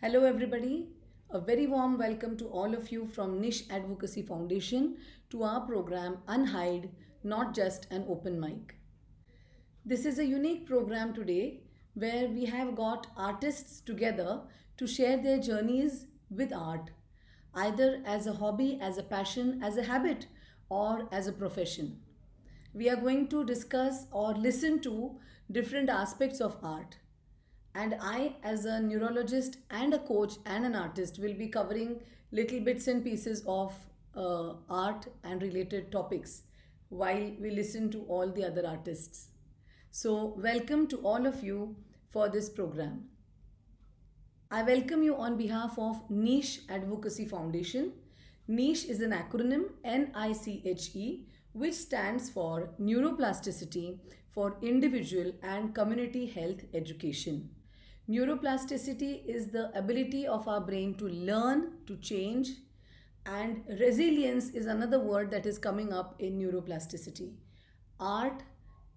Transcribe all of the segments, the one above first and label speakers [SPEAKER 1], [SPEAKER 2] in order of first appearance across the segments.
[SPEAKER 1] Hello, everybody. A very warm welcome to all of you from Niche Advocacy Foundation to our program Unhide, Not Just an Open Mic. This is a unique program today where we have got artists together to share their journeys with art, either as a hobby, as a passion, as a habit, or as a profession. We are going to discuss or listen to different aspects of art. And I, as a neurologist and a coach and an artist, will be covering little bits and pieces of art and related topics while we listen to all the other artists. So, welcome to all of you for this program. I welcome you on behalf of Niche Advocacy Foundation. Niche is an acronym NICHE, which stands for Neuroplasticity for Individual and Community Health Education. Neuroplasticity is the ability of our brain to learn, to change, and resilience is another word that is coming up in neuroplasticity. Art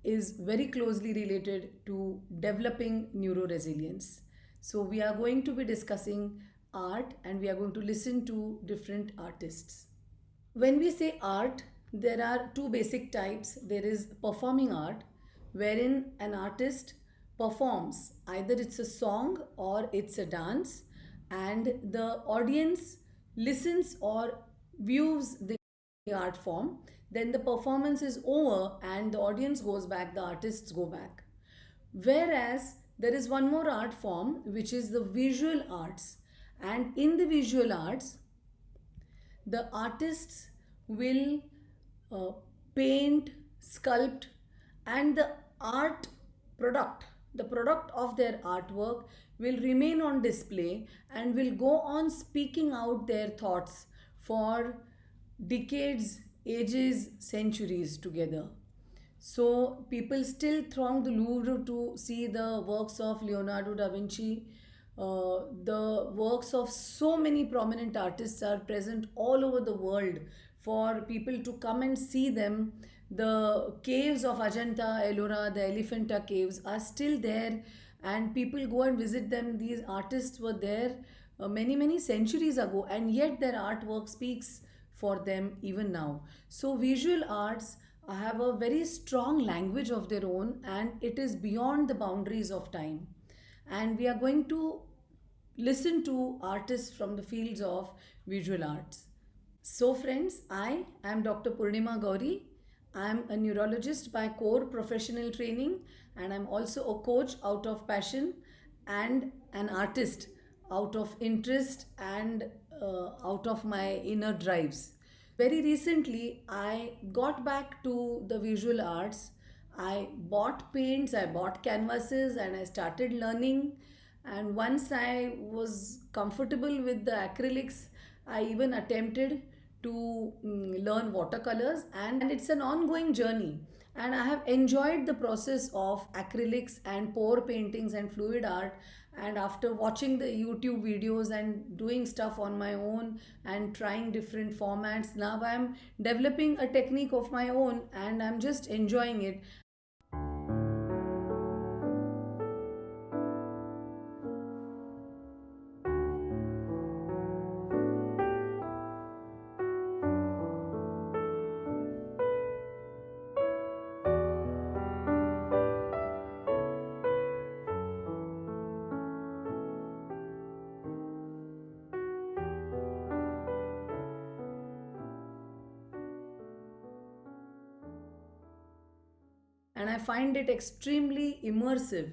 [SPEAKER 1] is very closely related to developing neuroresilience. So, we are going to be discussing art and we are going to listen to different artists. When we say art, there are two basic types. There is performing art, wherein an artist performs, either it's a song or it's a dance, and the audience listens or views the art form. Then the performance is over and the audience goes back, the artists go back. Whereas there is one more art form which is the visual arts, and in the visual arts, the artists will uh, paint, sculpt, and the art product, the product of their artwork, will remain on display and will go on speaking out their thoughts for decades, ages, centuries together. So people still throng the Louvre to see the works of Leonardo da Vinci. The works of so many prominent artists are present all over the world for people to come and see them. The caves of Ajanta, Ellora, the Elephanta caves are still there, and people go and visit them. These artists were there many centuries ago, and yet their artwork speaks for them even now. So, visual arts have a very strong language of their own, and it is beyond the boundaries of time. And we are going to listen to artists from the fields of visual arts. So, friends, I am Dr. Purnima Gauri. I am a neurologist by core professional training, and I'm also a coach out of passion and an artist out of interest and out of my inner drives. Very recently, I got back to the visual arts. I bought paints, I bought canvases, and I started learning. And once I was comfortable with the acrylics, I even attempted to learn watercolors, and it's an ongoing journey. And I have enjoyed the process of acrylics and pour paintings and fluid art. And after watching the YouTube videos and doing stuff on my own and trying different formats, now I'm developing a technique of my own and I'm just enjoying it. And I find it extremely immersive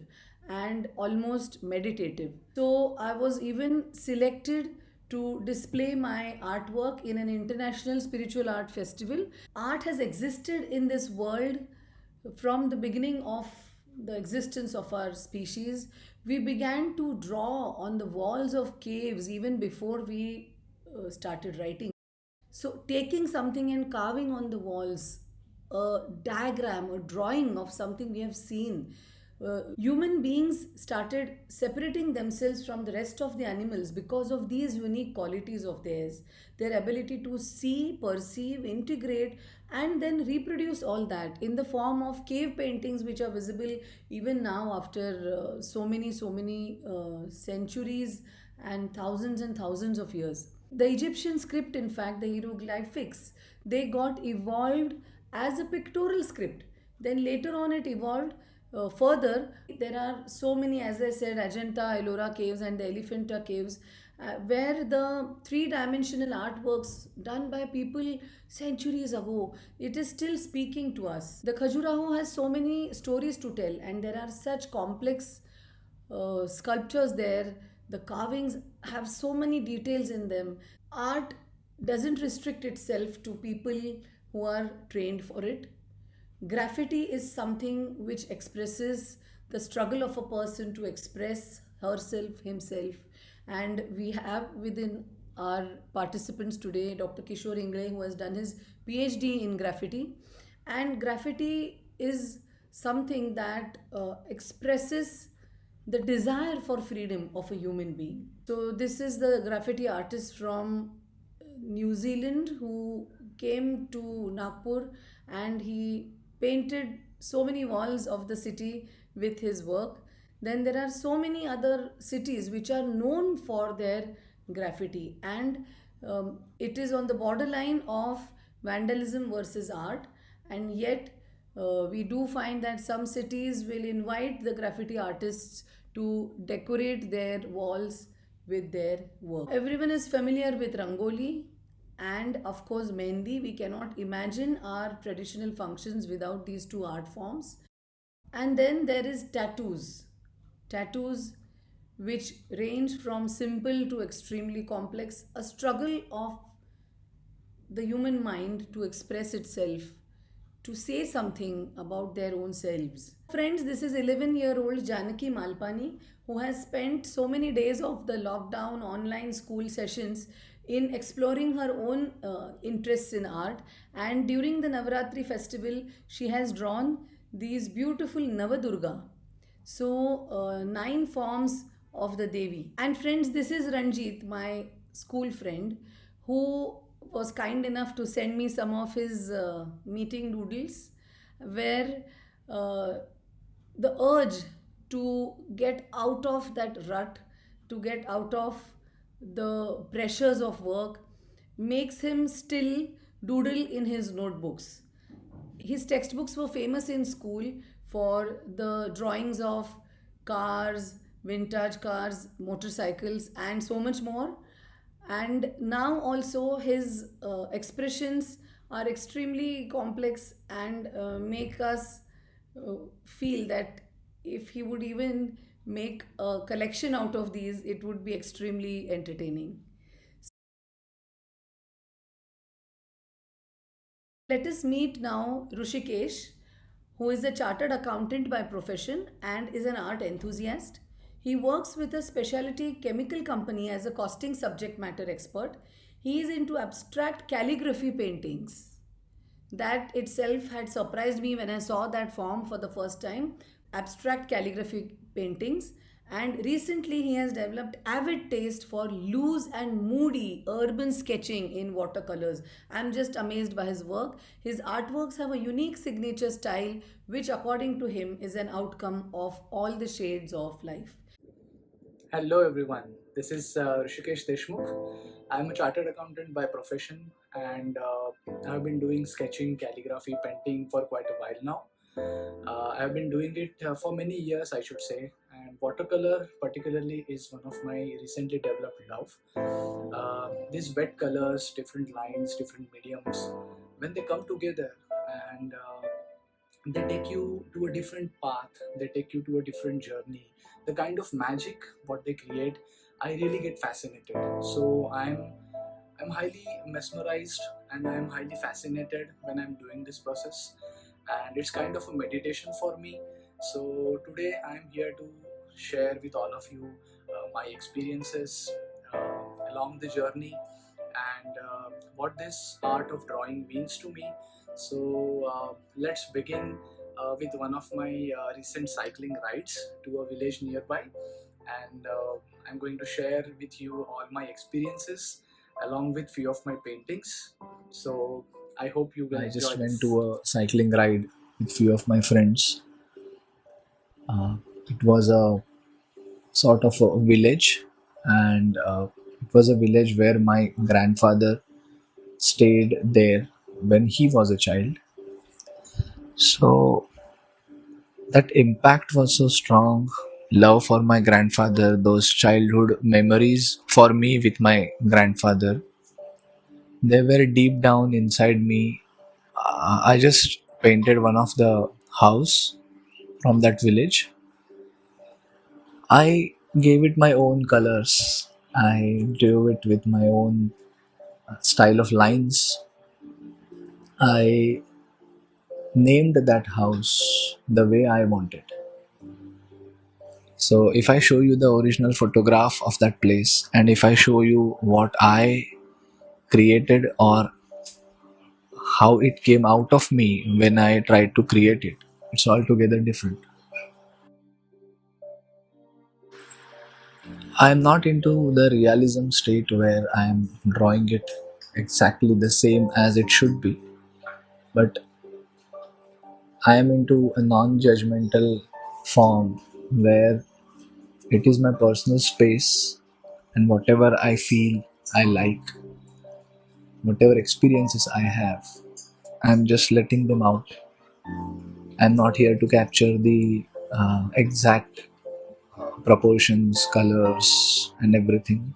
[SPEAKER 1] and almost meditative. So I was even selected to display my artwork in an international spiritual art festival. Art has existed in this world from the beginning of the existence of our species. We began to draw on the walls of caves even before we started writing. So, taking something and carving on the walls a diagram, a drawing of something we have seen, Human beings started separating themselves from the rest of the animals because of these unique qualities of theirs, their ability to see, perceive, integrate, and then reproduce all that in the form of cave paintings, which are visible even now after so many centuries and thousands of years. The Egyptian script, in fact, the hieroglyphics, they got evolved as a pictorial script. Then later on, it evolved further. There are so many, as I said, Ajanta, Ellora caves, and the Elephanta caves, where the three-dimensional artworks done by people centuries ago, it is still speaking to us. The Khajuraho has so many stories to tell, and there are such complex sculptures there. The carvings have so many details in them. Art doesn't restrict itself to people who are trained for it. Graffiti is something which expresses the struggle of a person to express herself, himself. And we have within our participants today Dr. Kishore Ingle, who has done his PhD in graffiti. And graffiti is something that expresses the desire for freedom of a human being. So, this is the graffiti artist from New Zealand who came to Nagpur, and he painted so many walls of the city with his work. Then there are so many other cities which are known for their graffiti, and it is on the borderline of vandalism versus art, and yet we do find that some cities will invite the graffiti artists to decorate their walls with their work. Everyone is familiar with Rangoli and, of course, Mehndi. We cannot imagine our traditional functions without these two art forms. And then there is tattoos. Tattoos which range from simple to extremely complex, a struggle of the human mind to express itself, to say something about their own selves. Friends, this is 11-year-old Janaki Malpani, who has spent so many days of the lockdown online school sessions in exploring her own interests in art. And during the Navaratri festival, she has drawn these beautiful Navadurga. So, 9 forms of the Devi. And friends, this is Ranjit, my school friend, who was kind enough to send me some of his meeting doodles, where uh, the urge to get out of that rut, to get out of the pressures of work, makes him still doodle in his notebooks. His textbooks were famous in school for the drawings of cars, vintage cars, motorcycles, and so much more. And now also his expressions are extremely complex and make us feel that if he would even make a collection out of these, it would be extremely entertaining. Let us meet now Rushikesh, who is a chartered accountant by profession and is an art enthusiast. He works with a specialty chemical company as a costing subject matter expert. He is into abstract calligraphy paintings. That itself had surprised me when I saw that form for the first time, abstract calligraphy paintings. And recently, he has developed avid taste for loose and moody urban sketching in watercolors. I'm just amazed by his work. His artworks have a unique signature style, which, according to him, is an outcome of all the shades of life.
[SPEAKER 2] Hello everyone, this is Rishikesh Deshmukh. I'm a chartered accountant by profession and I've been doing sketching, calligraphy, painting for quite a while now. I've been doing it for many years, I should say, and watercolor particularly is one of my recently developed love. These wet colors, different lines, different mediums, when they come together and they take you to a different path, they take you to a different journey, the kind of magic what they create, I really get fascinated. So I'm highly mesmerized and I'm highly fascinated when I'm doing this process, and it's kind of a meditation for me. So today I'm here to share with all of you my experiences along the journey, and what this art of drawing means to me. So let's begin with one of my recent cycling rides to a village nearby, and I'm going to share with you all my experiences along with few of my paintings. So I hope you will
[SPEAKER 3] I
[SPEAKER 2] enjoy
[SPEAKER 3] just went
[SPEAKER 2] this.
[SPEAKER 3] to a cycling ride with few of my friends. Uh, it was a sort of a village, and it was a village where my grandfather stayed there when he was a child. So that impact was so strong. Love for my grandfather, those childhood memories for me with my grandfather, they were deep down inside me. I just painted one of the house from that village. I gave it my own colors. I drew it with my own style of lines. I named that house the way I wanted. So if I show you the original photograph of that place, and if I show you what I created or how it came out of me when I tried to create it, it's altogether different. I am not into the realism state where I am drawing it exactly the same as it should be, but I am into a non judgmental form where it is my personal space, and whatever I feel I like, whatever experiences I have, I'm just letting them out. I'm not here to capture the exact proportions, colors, and everything.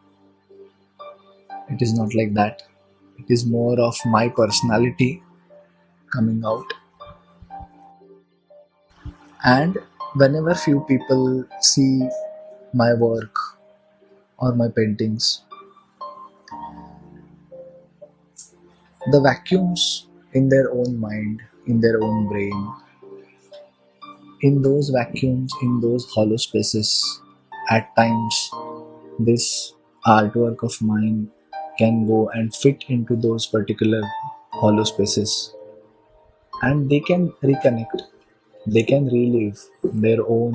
[SPEAKER 3] It is not like that. It is more of my personality coming out. And whenever few people see my work or my paintings, the vacuums in their own mind, in their own brain, in those vacuums, in those hollow spaces, at times this artwork of mine can go and fit into those particular hollow spaces, and they can reconnect, they can relive their own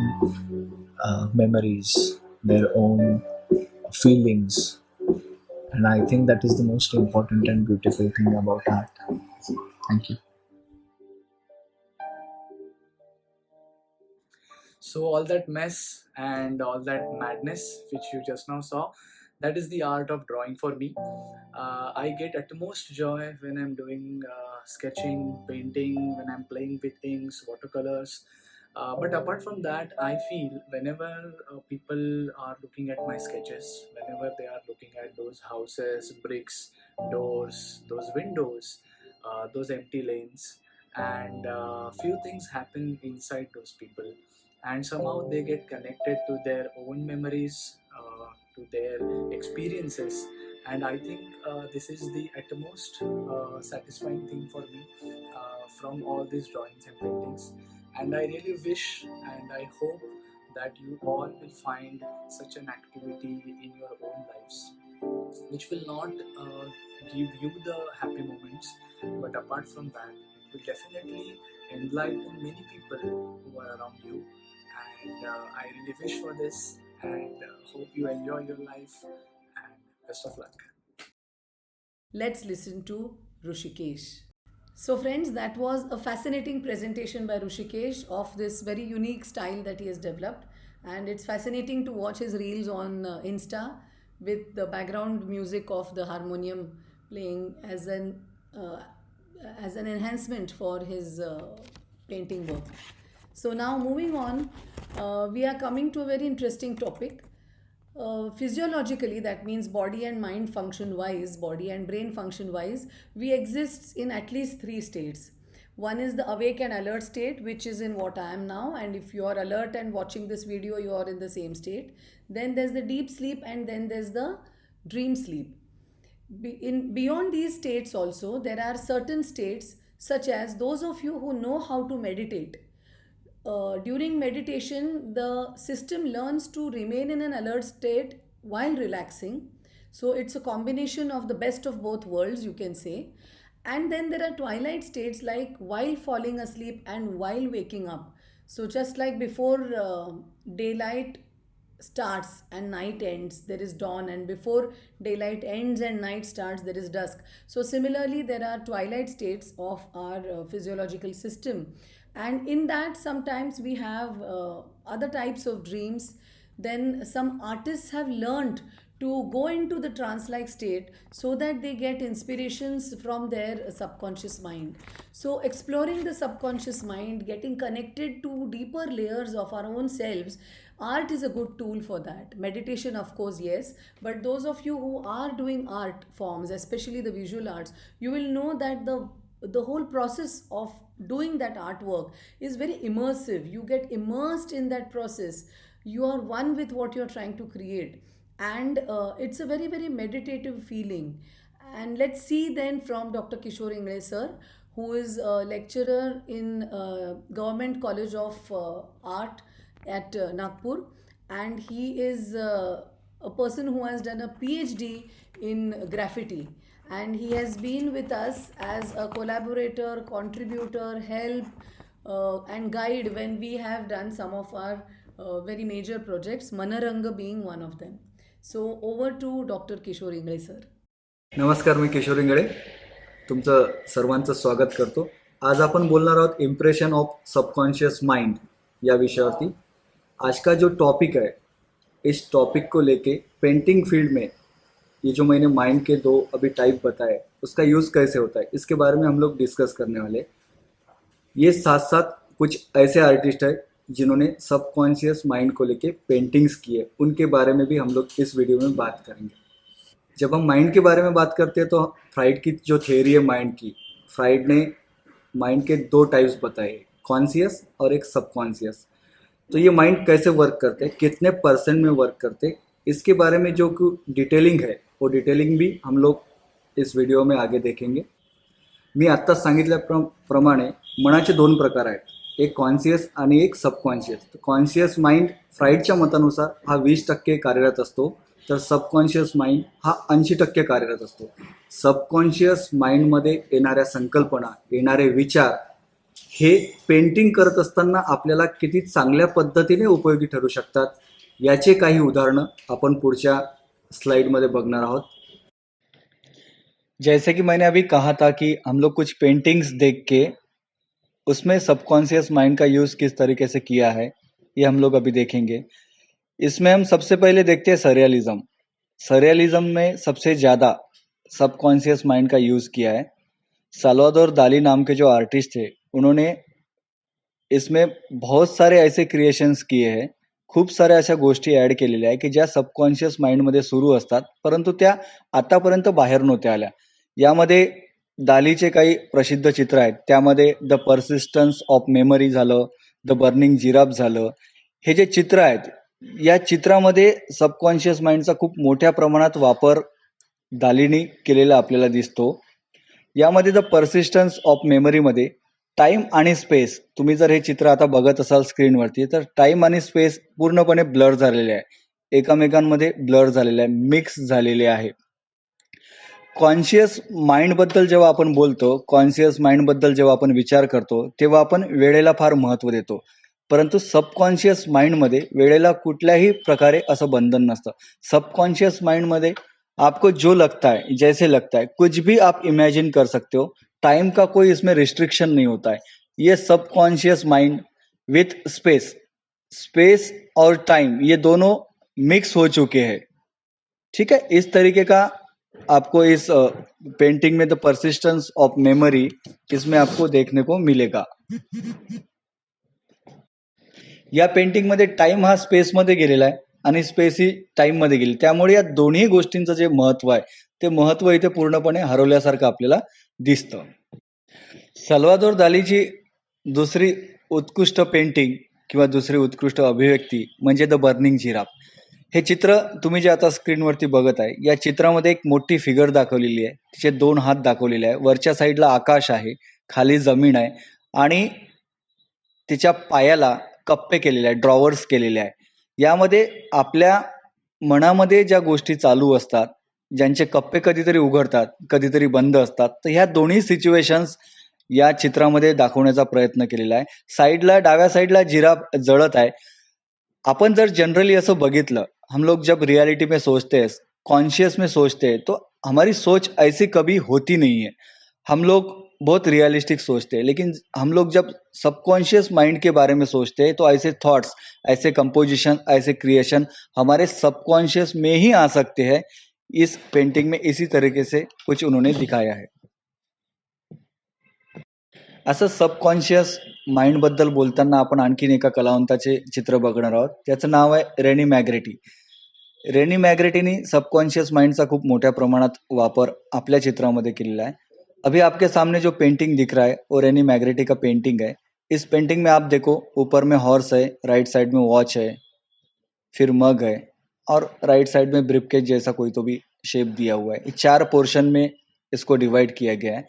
[SPEAKER 3] memories, their own feelings. And I think that is the most important and beautiful thing about art. Thank you.
[SPEAKER 2] So all that mess and all that madness which you just now saw, that is the art of drawing for me. I get utmost joy when I'm doing sketching, painting, when I'm playing with inks, watercolors. But apart from that, I feel whenever people are looking at my sketches, whenever they are looking at those houses, bricks, doors, those windows, those empty lanes, and few things happen inside those people, and somehow they get connected to their own memories, to their experiences. And I think this is the utmost satisfying thing for me from all these drawings and paintings. And I really wish and I hope that you all will find such an activity in your own lives, which will not give you the happy moments, but apart from that, it will definitely enlighten many people who are around you. And I really wish for this, and hope you enjoy your life, and best of luck.
[SPEAKER 1] Let's listen to Rushikesh. So, friends, that was a fascinating presentation by Rushikesh of this very unique style that he has developed. And it's fascinating to watch his reels on Insta with the background music of the harmonium playing uh, as an enhancement for his painting work. So, now moving on, we are coming to a very interesting topic. Physiologically, that means body and mind function wise, body and brain function wise, we exist in at least three states. One is the awake and alert state, which is in what I am now, and if you are alert and watching this video, you are in the same state. Then there's the deep sleep, and then there's the dream sleep. Beyond these states also, there are certain states, such as those of you who know how to meditate. During meditation, the system learns to remain in an alert state while relaxing. So it's a combination of the best of both worlds, you can say. And then there are twilight states like while falling asleep and while waking up. So, just like before daylight starts and night ends, there is dawn, and before daylight ends and night starts, there is dusk. So, similarly, there are twilight states of our physiological system, and in that, sometimes we have other types of dreams. Then, some artists have learned to go into the trance like state so that they get inspirations from their subconscious mind. So, exploring the subconscious mind, getting connected to deeper layers of our own selves, art is a good tool for that. Meditation, of course, yes, but those of you who are doing art forms, especially the visual arts, you will know that the whole process of doing that artwork is very immersive. You get immersed in that process, you are one with what you're trying to create, and it's a very very meditative feeling. And let's see then from Dr. Kishore Ingle sir, who is a lecturer in Government College of Art at Nagpur, and he is a person who has done a PhD in graffiti, and he has been with us as a collaborator, contributor, help, and guide when we have done some of our very major projects, Manaranga being one of them. So over to Dr. Kishore Ingle sir.
[SPEAKER 4] नमस्कार, मी किशोर इंगळे तुमचं सर्वांचं स्वागत करतो. आज आपण बोलणार आहोत impression of subconscious mind या विषयावरती. आज का जो टॉपिक है, इस टॉपिक को लेके पेंटिंग फील्ड में ये जो मैंने माइंड के 2 अभी टाइप बताए उसका यूज़ कैसे होता है, इसके बारे में हम लोग डिस्कस करने वाले. ये साथ साथ कुछ ऐसे आर्टिस्ट है जिन्होंने सबकॉन्शियस माइंड को लेके पेंटिंग्स किए, उनके बारे में भी हम लोग इस वीडियो में बात करेंगे. जब हम माइंड के बारे में बात करते हैं तो फ्राइड की जो थ्योरी है माइंड की, फ्राइड ने माइंड के 2 टाइप्स बताए, कॉन्शियस और एक सबकॉन्शियस. तो ये माइंड कैसे वर्क करते हैं, कितने % में वर्क करते हैं, इसके बारे में जो डिटेलिंग है वो डिटेलिंग भी हम लोग इस व्हिडिओ में आगे देखेंगे. मी आत्ताच सांगितल्याप्रमाणे मनाचे 2 प्रकार आहेत, एक कॉन्शियस आणि एक सबकॉन्शियस. तर कॉन्शियस माइंड फ्राइडच्या मतानुसार हा 20% कार्यरत असतो, तर सबकॉन्शियस माइंड हा 80% कार्यरत असतो. सबकॉन्शियस माइंडमध्ये येणाऱ्या संकल्पना, येणारे विचार हे पेंटिंग करत असताना आपल्याला किती चांगल्या पद्धतीने उपयोगी ठरू शकतात, याचे काही उदाहरणं आपण पुढच्या स्लाइडमध्ये बघणार आहोत. जैसे कि मैंने अभी कहा था कि हम लोग कुछ पेंटिंग्स देख के उसमें सबकॉन्शियस माइंड का यूज़ किस तरीके से किया है, ये हम लोग अभी देखेंगे. इसमें हम सबसे पहले देखते हैं सरियलिज्म. सरियलिज्म में सबसे ज़्यादा सबकॉन्शियस माइंड का यूज़ किया है. साल्वादोर दाली नाम के जो आर्टिस्ट थे, उन्होंने इसमें बहुत सारे ऐसे क्रिएशन्स किए हैं, खूप साऱ्या अशा गोष्टी ॲड केलेल्या आहे की ज्या सबकॉन्शियस माइंडमध्ये सुरू असतात, परंतु त्या आतापर्यंत बाहेर नव्हत्या आल्या. यामध्ये दालीचे काही प्रसिद्ध चित्र आहेत, त्यामध्ये द पर्सिस्टन्स ऑफ मेमरी झालं, द बर्निंग जिराफ झालं. हे जे चित्र आहेत, या चित्रामध्ये सबकॉन्शियस माइंडचा खूप मोठ्या प्रमाणात वापर दालीनी केलेला आपल्याला दिसतो. यामध्ये द पर्सिस्टन्स ऑफ मेमरीमध्ये टाइम आणि स्पेस, तुम्ही जर हे चित्र आता बघत असाल स्क्रीनवरती, तर टाइम आणि स्पेस पूर्णपणे ब्लर झालेले आहे, एकमेकांमध्ये ब्लर झालेले आहे, मिक्स झालेले आहे. कॉन्शियस माइंडबद्दल जेव्हा आपण बोलतो, कॉन्शियस माइंडबद्दल जेव्हा आपण विचार करतो, तेव्हा आपण वेळेला फार महत्त्व देतो, परंतु सबकॉन्शियस माइंडमध्ये वेळेला कुठल्याही प्रकारे असं बंधन नसतं. सबकॉन्शियस माइंडमध्ये आपको जो लगता है, जैसे लगता है, कुछ भी आप इमेजिन कर सकते हो. टाइम का कोई इसमें रिस्ट्रिक्शन नहीं होता है. ये subconscious mind with space, space और टाइम ये दोनों मिक्स हो चुके हैं. ठीक है, इस तरीके का आपको इस पेंटिंग में द पर्सिस्टेंस ऑफ मेमरी इसमें आपको देखने को मिलेगा. या पेंटिंग मध्ये टाइम हा स्पेस मध्ये गेलेला आहे आणि स्पेस ही टाइम मध्ये गेली, त्यामुळे या दोन्ही गोष्टींचं जे महत्व आहे ते महत्व इथे पूर्णपणे हरवल्यासारखं आपल्याला दिसतं. साल्वादोर दालीची दुसरी उत्कृष्ट पेंटिंग किंवा दुसरी उत्कृष्ट अभिव्यक्ती म्हणजे द बर्निंग जिराफ. हे चित्र तुम्ही जे आता स्क्रीनवरती बघत आहे, या चित्रामध्ये एक मोठी फिगर दाखवलेली आहे, तिचे 2 हात दाखवलेले आहे, वरच्या साईडला आकाश आहे, खाली जमीन आहे आणि तिच्या पायाला कप्पे केलेले आहे, ड्रॉवर्स केलेले आहे. यामध्ये आपल्या मनामध्ये ज्या गोष्टी चालू असतात ज्यांचे कप्पे कधीतरी उघडतात, कधीतरी बंद असतात. तर ह्या दोन्ही सिच्युएशन्स या चित्रामध्ये दाखवण्याचा प्रयत्न केलेला आहे. साईडला डाव्या साईडला जिराफ जळत आहे. अपन जर जनरली असं बघितलं, हम लोग जब रियलिटी में सोचते हैं, कॉन्शियस में सोचते हैं, तो हमारी सोच ऐसी कभी होती नहीं है. हम लोग बहुत रियलिस्टिक सोचते हैं, लेकिन हम लोग जब सबकॉन्शियस माइंड के बारे में सोचते हैं तो ऐसे थॉट्स, ऐसे कंपोजिशन, ऐसे क्रिएशन हमारे सबकॉन्शियस में ही आ सकते हैं. इस पेंटिंग में इसी तरीके से कुछ उन्होंने दिखाया है. असं सबकॉन्शियस माइंड बद्दल बोलताना आपण आणखीन एका कलावंताचे चित्र बघणार आहोत. त्याचं नाव आहे रेनी मॅग्रेटी. रेनी मॅग्रेटीनी सबकॉन्शियस माइंडचा खूप मोठ्या प्रमाणात वापर आपल्या चित्रामध्ये केलेला है. अभी आपके सामने जो पेंटिंग दिख रहा है वो रेनी मैग्रेटी का पेंटिंग है. इस पेंटिंग में आप देखो, ऊपर में हॉर्स है, राइट साइड में वॉच है, फिर मग है और राइट साइड में ब्रीफकेस जैसा कोई तो भी शेप दिया हुआ है. ये 4 पोर्शन में इसको डिवाइड किया गया है.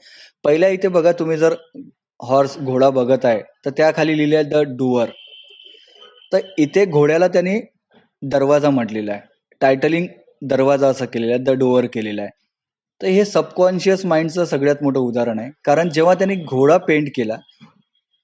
[SPEAKER 4] पहिल्या इथे बघा, तुम्ही जर हॉर्स घोडा बघत आहे तर त्याखाली लिहिले आहे द डुअर. तर इथे घोड्याला त्यांनी दरवाजा म्हटलेला आहे. टायटलिंग दरवाजा असं केलेलं आहे, द डोअर केलेलं आहे. तर हे सबकॉन्शियस माइंडचं सगळ्यात मोठं उदाहरण आहे. कारण जेव्हा त्यांनी घोडा पेंट केला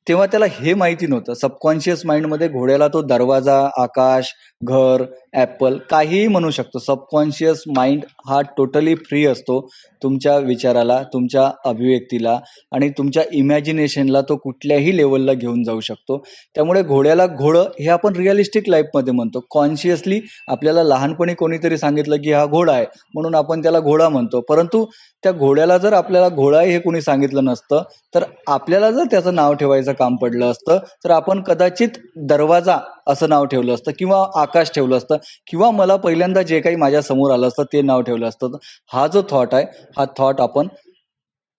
[SPEAKER 4] तेव्हा त्याला हे माहिती नव्हतं. सबकॉन्शियस माइंडमध्ये घोड्याला तो दरवाजा, आकाश, घर, ॲपल काहीही म्हणू शकतो. सबकॉन्शियस माइंड हा टोटली फ्री असतो. तुमच्या विचाराला, तुमच्या अभिव्यक्तीला आणि तुमच्या इमॅजिनेशनला तो कुठल्याही लेवलला घेऊन जाऊ शकतो. त्यामुळे घोड्याला घोडं हे आपण रिअलिस्टिक लाईफमध्ये म्हणतो. कॉन्शियसली आपल्याला लहानपणी कोणीतरी सांगितलं की हा घोडा आहे म्हणून आपण त्याला घोडा म्हणतो. परंतु त्या घोड्याला जर आपल्याला घोडा आहे हे कोणी सांगितलं नसतं, तर आपल्याला जर त्याचं नाव ठेवायचं काम पडलं असतं तर आपण कदाचित दरवाजा असं नाव ठेवलं असतं किंवा आकाश ठेवलं असतं किंवा मला पहिल्यांदा जे काही माझ्या समोर आलं असतं ते नाव ठेवलं असतं. हा जो थॉट आहे, हा थॉट आपण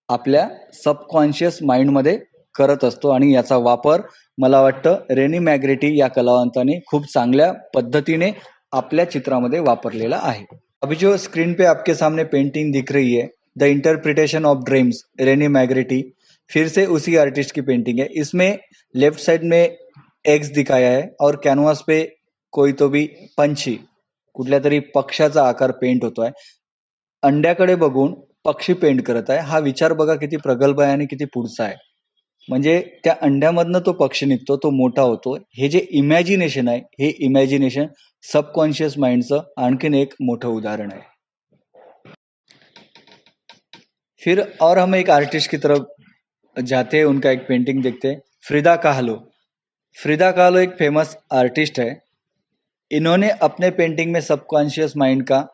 [SPEAKER 4] आपल्या सबकॉन्शियस माइंडमध्ये करत असतो आणि याचा वापर मला वाटतं रेनी मॅग्रेटी या कलावंताने खूप चांगल्या पद्धतीने आपल्या चित्रामध्ये वापरलेला आहे. अभी जो स्क्रीन पे आपके सामने पेंटिंग दिख रही है, द इंटरप्रिटेशन ऑफ ड्रीम्स, रेनी मैग्रेटी, फिर से उसी आर्टिस्ट की पेंटिंग है. इसमें लेफ्ट साइड में एग्स दिखाया है और कैनवास पे कोई तो भी पंछी, कुठल्या तरी पक्षाचा आकार पेंट होतोय. अंड्याकडे बघून पक्षी पेंट करत आहे. हा विचार बघा किती प्रगल्भ आहे आणि किती पुढचा आहे. म्हणजे त्या अंड्यामधनं तो पक्षी निघतो, तो मोठा होतो. हे जे इमॅजिनेशन आहे, हे इमॅजिनेशन सबकॉन्शियस माइंडचं आणखीन एक मोठं उदाहरण आहे. फिर और हम एक आर्टिस्ट की तरफ जाते हैं, उनका एक पेंटिंग देखते हैं. फ्रिदा काहलो. फ्रिदा काहलो एक फेमस आर्टिस्ट है. इन्होंने अपने पेंटिंग में सबकॉन्शियस माइंड का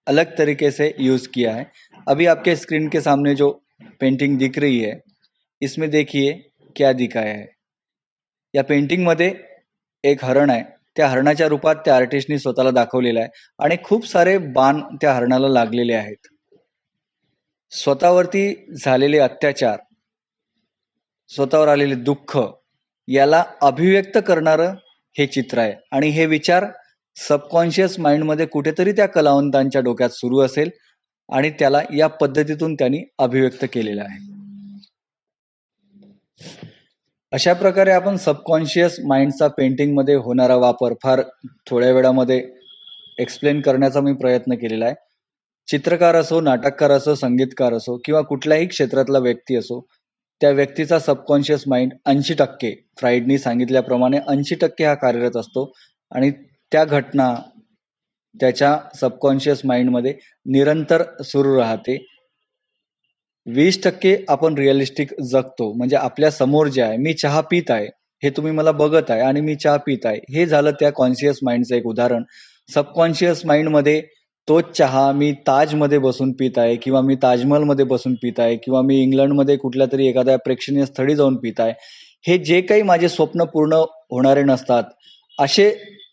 [SPEAKER 4] अलग तरीके से यूज किया है. अभी आपके स्क्रीन के सामने जो पेंटिंग दिख रही है, इसमें देखिए क्या दिखाया है. या पेंटिंग मध्ये एक हरण आहे. त्या हरणाच्या रूपात त्या आर्टिस्टनी स्वतःला दाखवलेला आहे आणि खूप सारे बाण त्या हरणाला लागलेले आहेत. स्वतःवरती झालेले अत्याचार, स्वतःवर आलेले दुःख याला अभिव्यक्त करणारं हे चित्र आहे आणि हे विचार सबकॉन्शियस माइंडमध्ये कुठेतरी त्या कलावंतांच्या डोक्यात सुरू असेल आणि त्याला या पद्धतीतून त्यांनी अभिव्यक्त केलेलं आहे. अशा प्रकारे आपण सबकॉन्शियस माइंडचा पेंटिंगमध्ये होणारा वापर फार थोड्या वेळामध्ये एक्सप्लेन करण्याचा मी प्रयत्न केलेला आहे. चित्रकार असो, नाटककार असो, संगीतकार असो किंवा कुठल्याही क्षेत्रातला व्यक्ती असो, त्या व्यक्तीचा सबकॉन्शियस माइंड 80%, फ्राईडनी सांगितल्याप्रमाणे 80% हा कार्यरत असतो आणि त्या घटना त्याच्या सबकॉन्शियस माइंडमध्ये निरंतर सुरू राहते. 20% आपण रिअलिस्टिक जगतो. म्हणजे आपल्या समोर जे आहे, मी चहा पित आहे, हे तुम्ही मला बघत आहे आणि मी चहा पित आहे, हे झालं त्या कॉन्शियस माइंडचं एक उदाहरण. सबकॉन्शियस माइंडमध्ये तोच चहा मी ताजमध्ये बसून पित आहे किंवा मी ताजमहलमध्ये बसून पित आहे किंवा मी इंग्लंडमध्ये कुठल्या तरी एखाद्या प्रेक्षणीय स्थळी जाऊन पित आहे. हे जे काही माझे स्वप्न पूर्ण होणारे नसतात, असे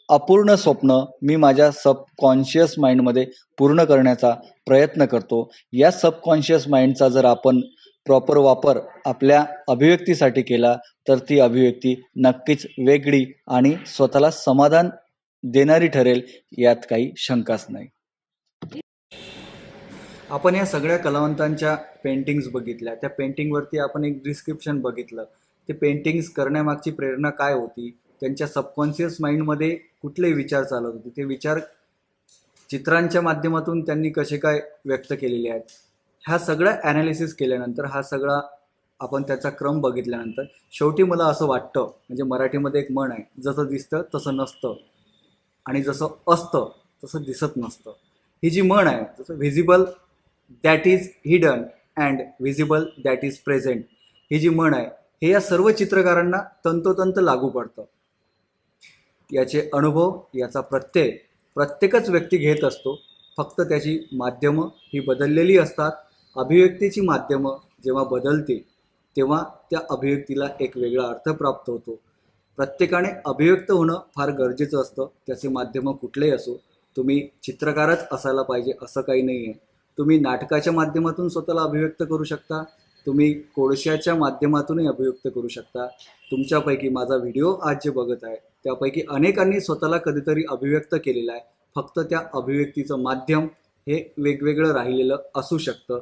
[SPEAKER 4] अपूर्ण स्वप्न मी माझ्या सबकॉन्शियस माइंडमध्ये पूर्ण करण्याचा प्रयत्न करतो. या सबकॉन्शियस माइंडचा जर आपण प्रॉपर वापर आपल्या अभिव्यक्तीसाठी केला तर ती अभिव्यक्ती नक्कीच वेगळी आणि स्वतःला समाधान देणारी ठरेल, यात काही शंकाच नाही. आपण या सगळ्या कलावंतांच्या पेंटिंग्स बघितल्या. त्या पेंटिंगवरती आपण एक डिस्क्रिप्शन बघितलं. ते पेंटिंग्स करण्यामागची प्रेरणा काय होती, त्यांच्या सबकॉन्शियस माइंडमध्ये कुठले विचार चालत होते, ते विचार चित्रांच्या माध्यमातून त्यांनी कसे काय व्यक्त केलेले आहेत, ह्या सगळं ॲनालिसिस केल्यानंतर, हा सगळा आपण त्याचा क्रम बघितल्यानंतर शेवटी मला असं वाटतं, म्हणजे मराठीमध्ये एक म्हण आहे, जसं दिसतं तसं नसतं आणि जसं असतं तसं दिसत नसतं. ही जी म्हण आहे, जसं visible that is hidden and visible that is present, ही जी म्हण आहे, हे या सर्व चित्रकारांना तंतोतंत लागू पडतं. याचे अनुभव, याचा प्रत्यय प्रत्येकच व्यक्ती घेत असतो. फक्त त्याची माध्यमं ही बदललेली असतात. अभिव्यक्तीची माध्यमं जेव्हा बदलते तेव्हा त्या अभिव्यक्तीला एक वेगळा अर्थ प्राप्त होतो. प्रत्येकाने अभिव्यक्त होणं फार गरजेचं असतं. त्याचे माध्यमं कुठलेही असो. तुम्ही चित्रकारच असायला पाहिजे असं काही नाही आहे. तुम्ही नाटकाच्या माध्यमातून स्वतःला अभिव्यक्त करू शकता. तुम्ही कोळशाच्या माध्यमातूनही अभिव्यक्त करू शकता. तुमच्यापैकी माझा व्हिडिओ आज जे बघत आहे त्यापैकी अनेकांनी स्वतःला कधीतरी अभिव्यक्त केलेलं आहे. फक्त त्या अभिव्यक्तीचं माध्यम हे वेगवेगळं राहिलेलं असू शकतं.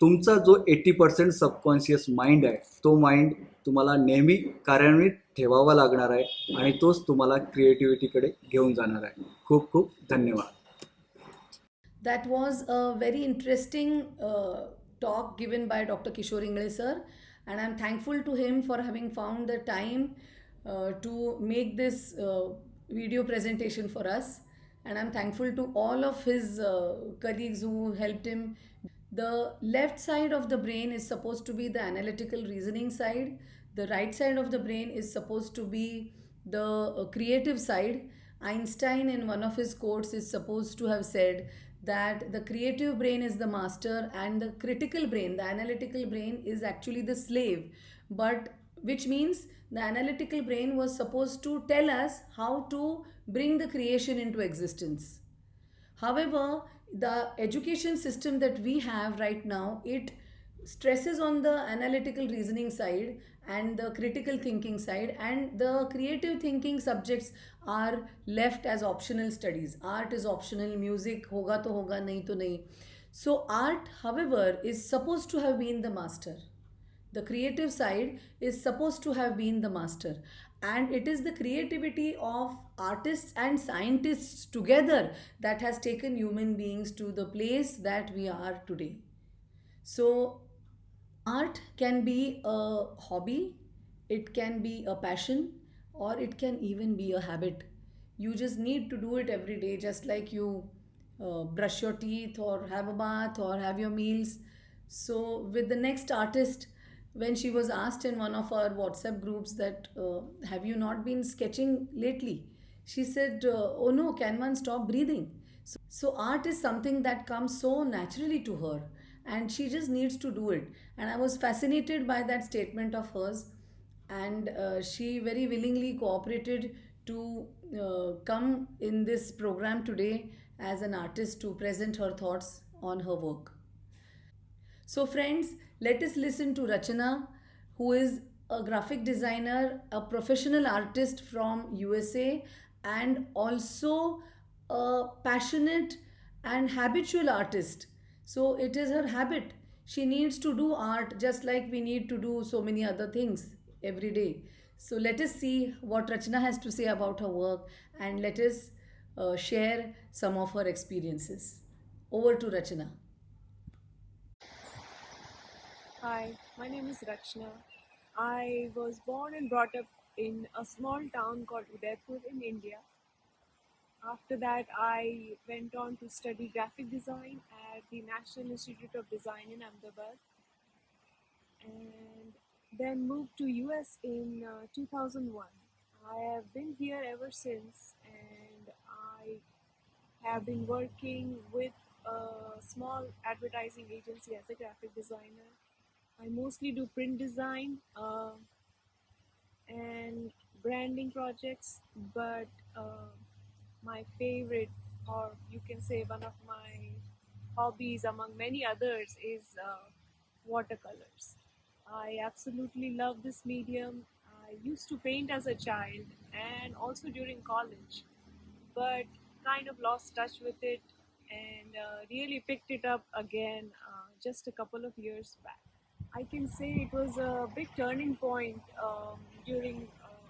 [SPEAKER 4] तुमचा जो 80% सबकॉन्शियस माइंड आहे, तो माइंड तुम्हाला नेहमी कार्यान्वित ठेवावा लागणार आहे आणि तोच तुम्हाला क्रिएटिव्हिटीकडे घेऊन जाणार आहे. खूप खूप धन्यवाद.
[SPEAKER 1] That was a very interesting talk given by Dr. Kishore Ingle sir, and I'm thankful to him for having found the time to make this video presentation for us. And I'm thankful to all of his colleagues who helped him. The left side of the brain is supposed to be the analytical reasoning side. The right side of the brain is supposed to be the creative side. Einstein, in one of his quotes, is supposed to have said that the creative brain is the master and the critical brain, the analytical brain, is actually the slave. But which means the analytical brain was supposed to tell us how to bring the creation into existence. However, the education system that we have right now, it stresses on the analytical reasoning side and the critical thinking side, and the creative thinking subjects are left as optional studies. Art is optional, music hoga to hoga, nahi to nahi. So art, however, is supposed to have been the master. The creative side is supposed to have been the master, and it is the creativity of artists and scientists together that has taken human beings to the place that we are today. So art can be a hobby, it can be a passion, or it can even be a habit. You just need to do it every day, just like you brush your teeth, or have a bath, or have your meals. So, with the next artist, when she was asked in one of our WhatsApp groups that, have you not been sketching lately? She said, oh no, can one stop breathing? So art is something that comes so naturally to her, and she just needs to do it. And I was fascinated by that statement of hers, and she very willingly cooperated to come in this program today as an artist to present her thoughts on her work. So, friends, let us listen to Rachana, who is a graphic designer, a professional artist from USA, and also a passionate and habitual artist. So, it is her habit. She needs to do art just like we need to do so many other things every day. So, let us see what Rachana has to say about her work, and let us share some of her experiences. Over to Rachana.
[SPEAKER 5] Hi, my name is Rachna. I was born and brought up in a small town called Udaipur in India. After that, I went on to study graphic design at the National Institute of Design in Ahmedabad, and then moved to US in 2001. I have been here ever since, and I have been working with a small advertising agency as a graphic designer. I mostly do print design and branding projects, but my favorite, or you can say one of my hobbies among many others, is watercolors. I absolutely love this medium. I used to paint as a child and also during college, but kind of lost touch with it and really picked it up again just a couple of years back. I can say it was a big turning point during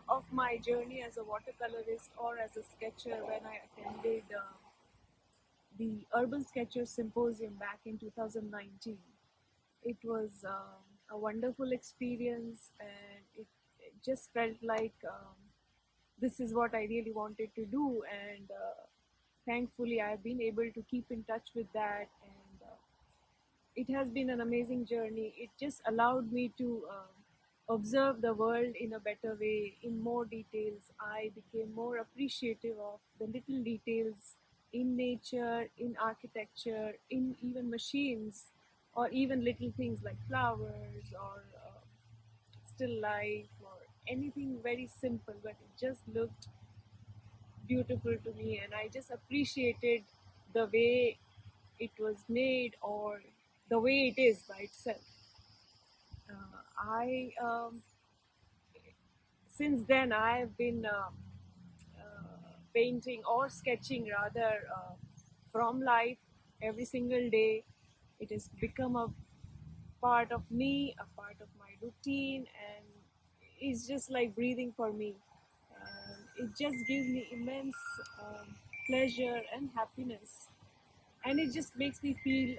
[SPEAKER 5] of my journey as a watercolorist or as a sketcher when I attended the Urban Sketchers Symposium back in 2019. It was a wonderful experience, and it just felt like this is what I really wanted to do. And thankfully, I've been able to keep in touch with that, and it has been an amazing journey. It just allowed me to observe the world in a better way, in more details. I became more appreciative of the little details in nature, in architecture, in even machines, or even little things like flowers or still life or anything very simple, but it just looked beautiful to me, and I just appreciated the way it was made or the way it is by itself. I Since then I've been painting or sketching rather from life every single day. It has become a part of me, a part of my routine, and it's just like breathing for me. It just gives me immense pleasure and happiness, and it just makes me feel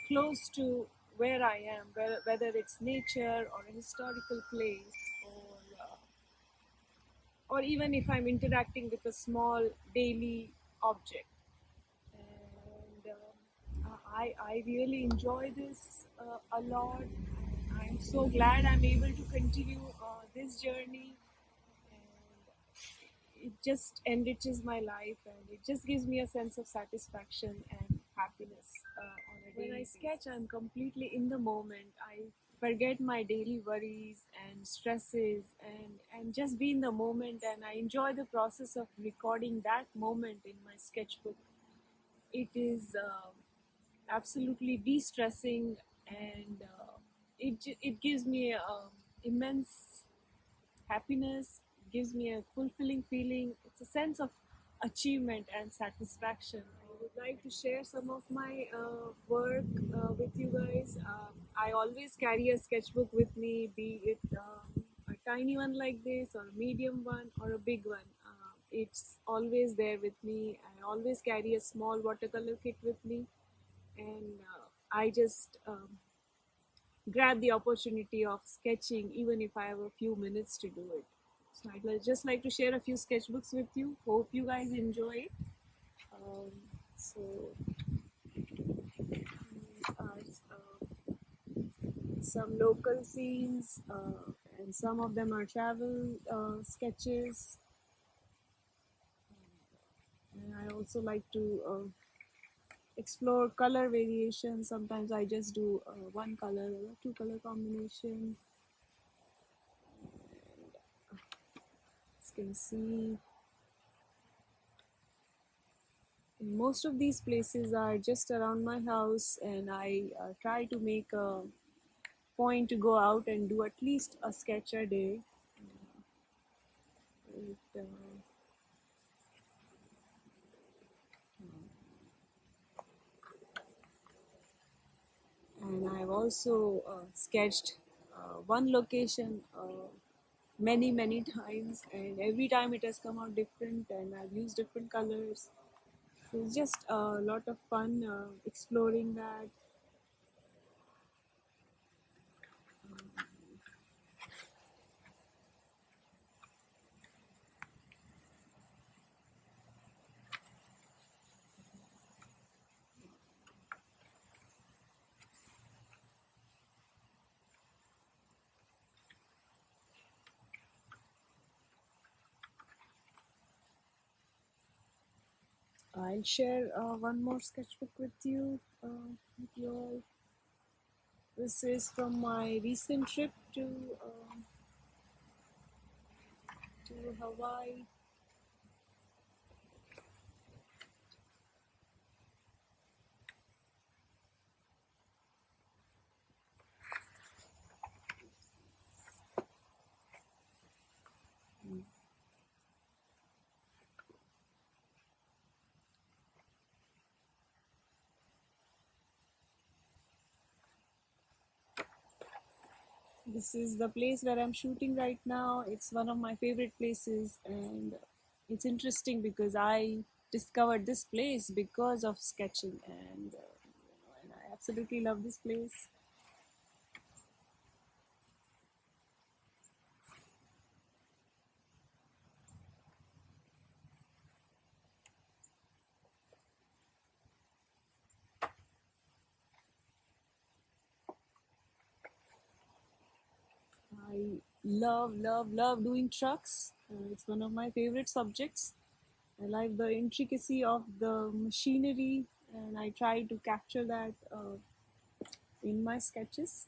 [SPEAKER 5] close to where I am, whether it's nature or a historical place, or even if I'm interacting with a small daily object. And I really enjoy this a lot. I'm so glad I'm able to continue this journey, and it just enriches my life, and it just gives me a sense of satisfaction and happiness on a daily. When I sketch, I'm completely in the moment. I forget my daily worries and stresses, and just be in the moment, and I enjoy the process of recording that moment in my sketchbook. It is absolutely de-stressing, and it gives me immense happiness, gives me a fulfilling feeling. It's a sense of achievement and satisfaction. I would like to share some of my work with you guys. I always carry a sketchbook with me, be it a tiny one like this, or a medium one, or a big one. It's always there with me. I always carry a small watercolor kit with me, and I just grab the opportunity of sketching even if I have a few minutes to do it. So just like to share a few sketchbooks with you. Hope you guys enjoy it. So these are some local scenes, and some of them are travel sketches. And I also like to explore color variation. Sometimes I just do one color or two color combination. As you can see, most of these places are just around my house, and I try to make a point to go out and do at least a sketch a day. It, and I've also sketched one location many times, and every time it has come out different, and I've used different colors. So it's just a lot of fun exploring that. I'll share one more sketchbook with you all. This is from my recent trip to Hawaii. This is the place where I'm shooting right now. It's one of my favorite places, and it's interesting because I discovered this place because of sketching, and I absolutely love this place. I love doing trucks. It's one of my favorite subjects. I like the intricacy of the machinery, and I try to capture that in my sketches.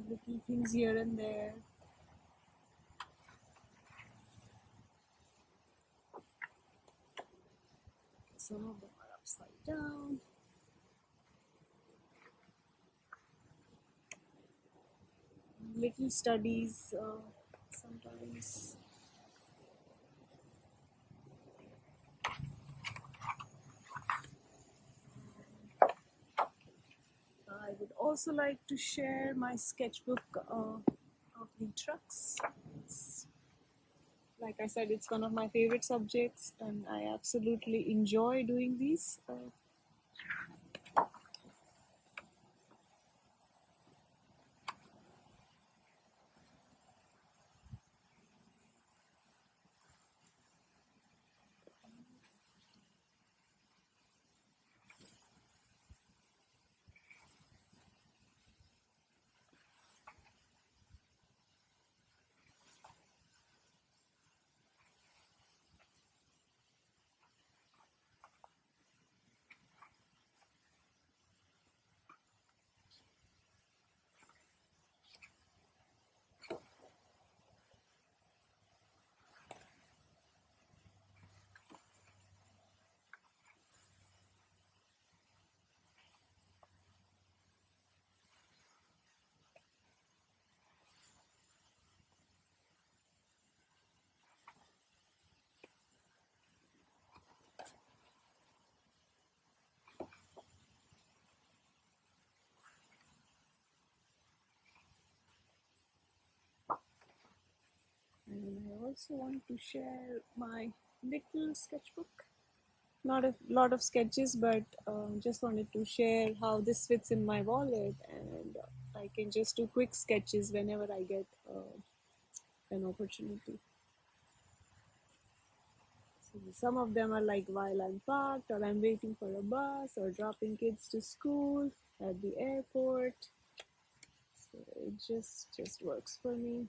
[SPEAKER 5] Little things here and there. Some of them are upside down. Little studies sometimes. I would also like to share my sketchbook of the trucks. Like I said, it's one of my favorite subjects, and I absolutely enjoy doing these. And I also want to share my little sketchbook. Not a lot of sketches, but just wanted to share how this fits in my wallet, and I can just do quick sketches whenever I get an opportunity. So some of them are like while I'm parked, or I'm waiting for a bus, or dropping kids to school at the airport. So it just works for me.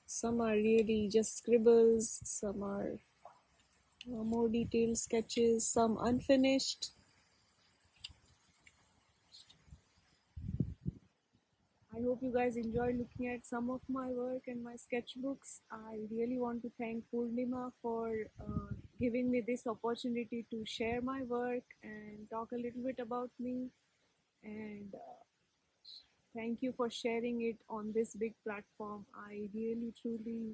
[SPEAKER 5] Some are really just scribbles, some are more detailed sketches, some unfinished. I hope you guys enjoyed looking at some of my work and my sketchbooks. I really want to thank Purnima for giving me this opportunity to share my work and talk a little bit about me. And thank you for sharing it on this big platform. I really, truly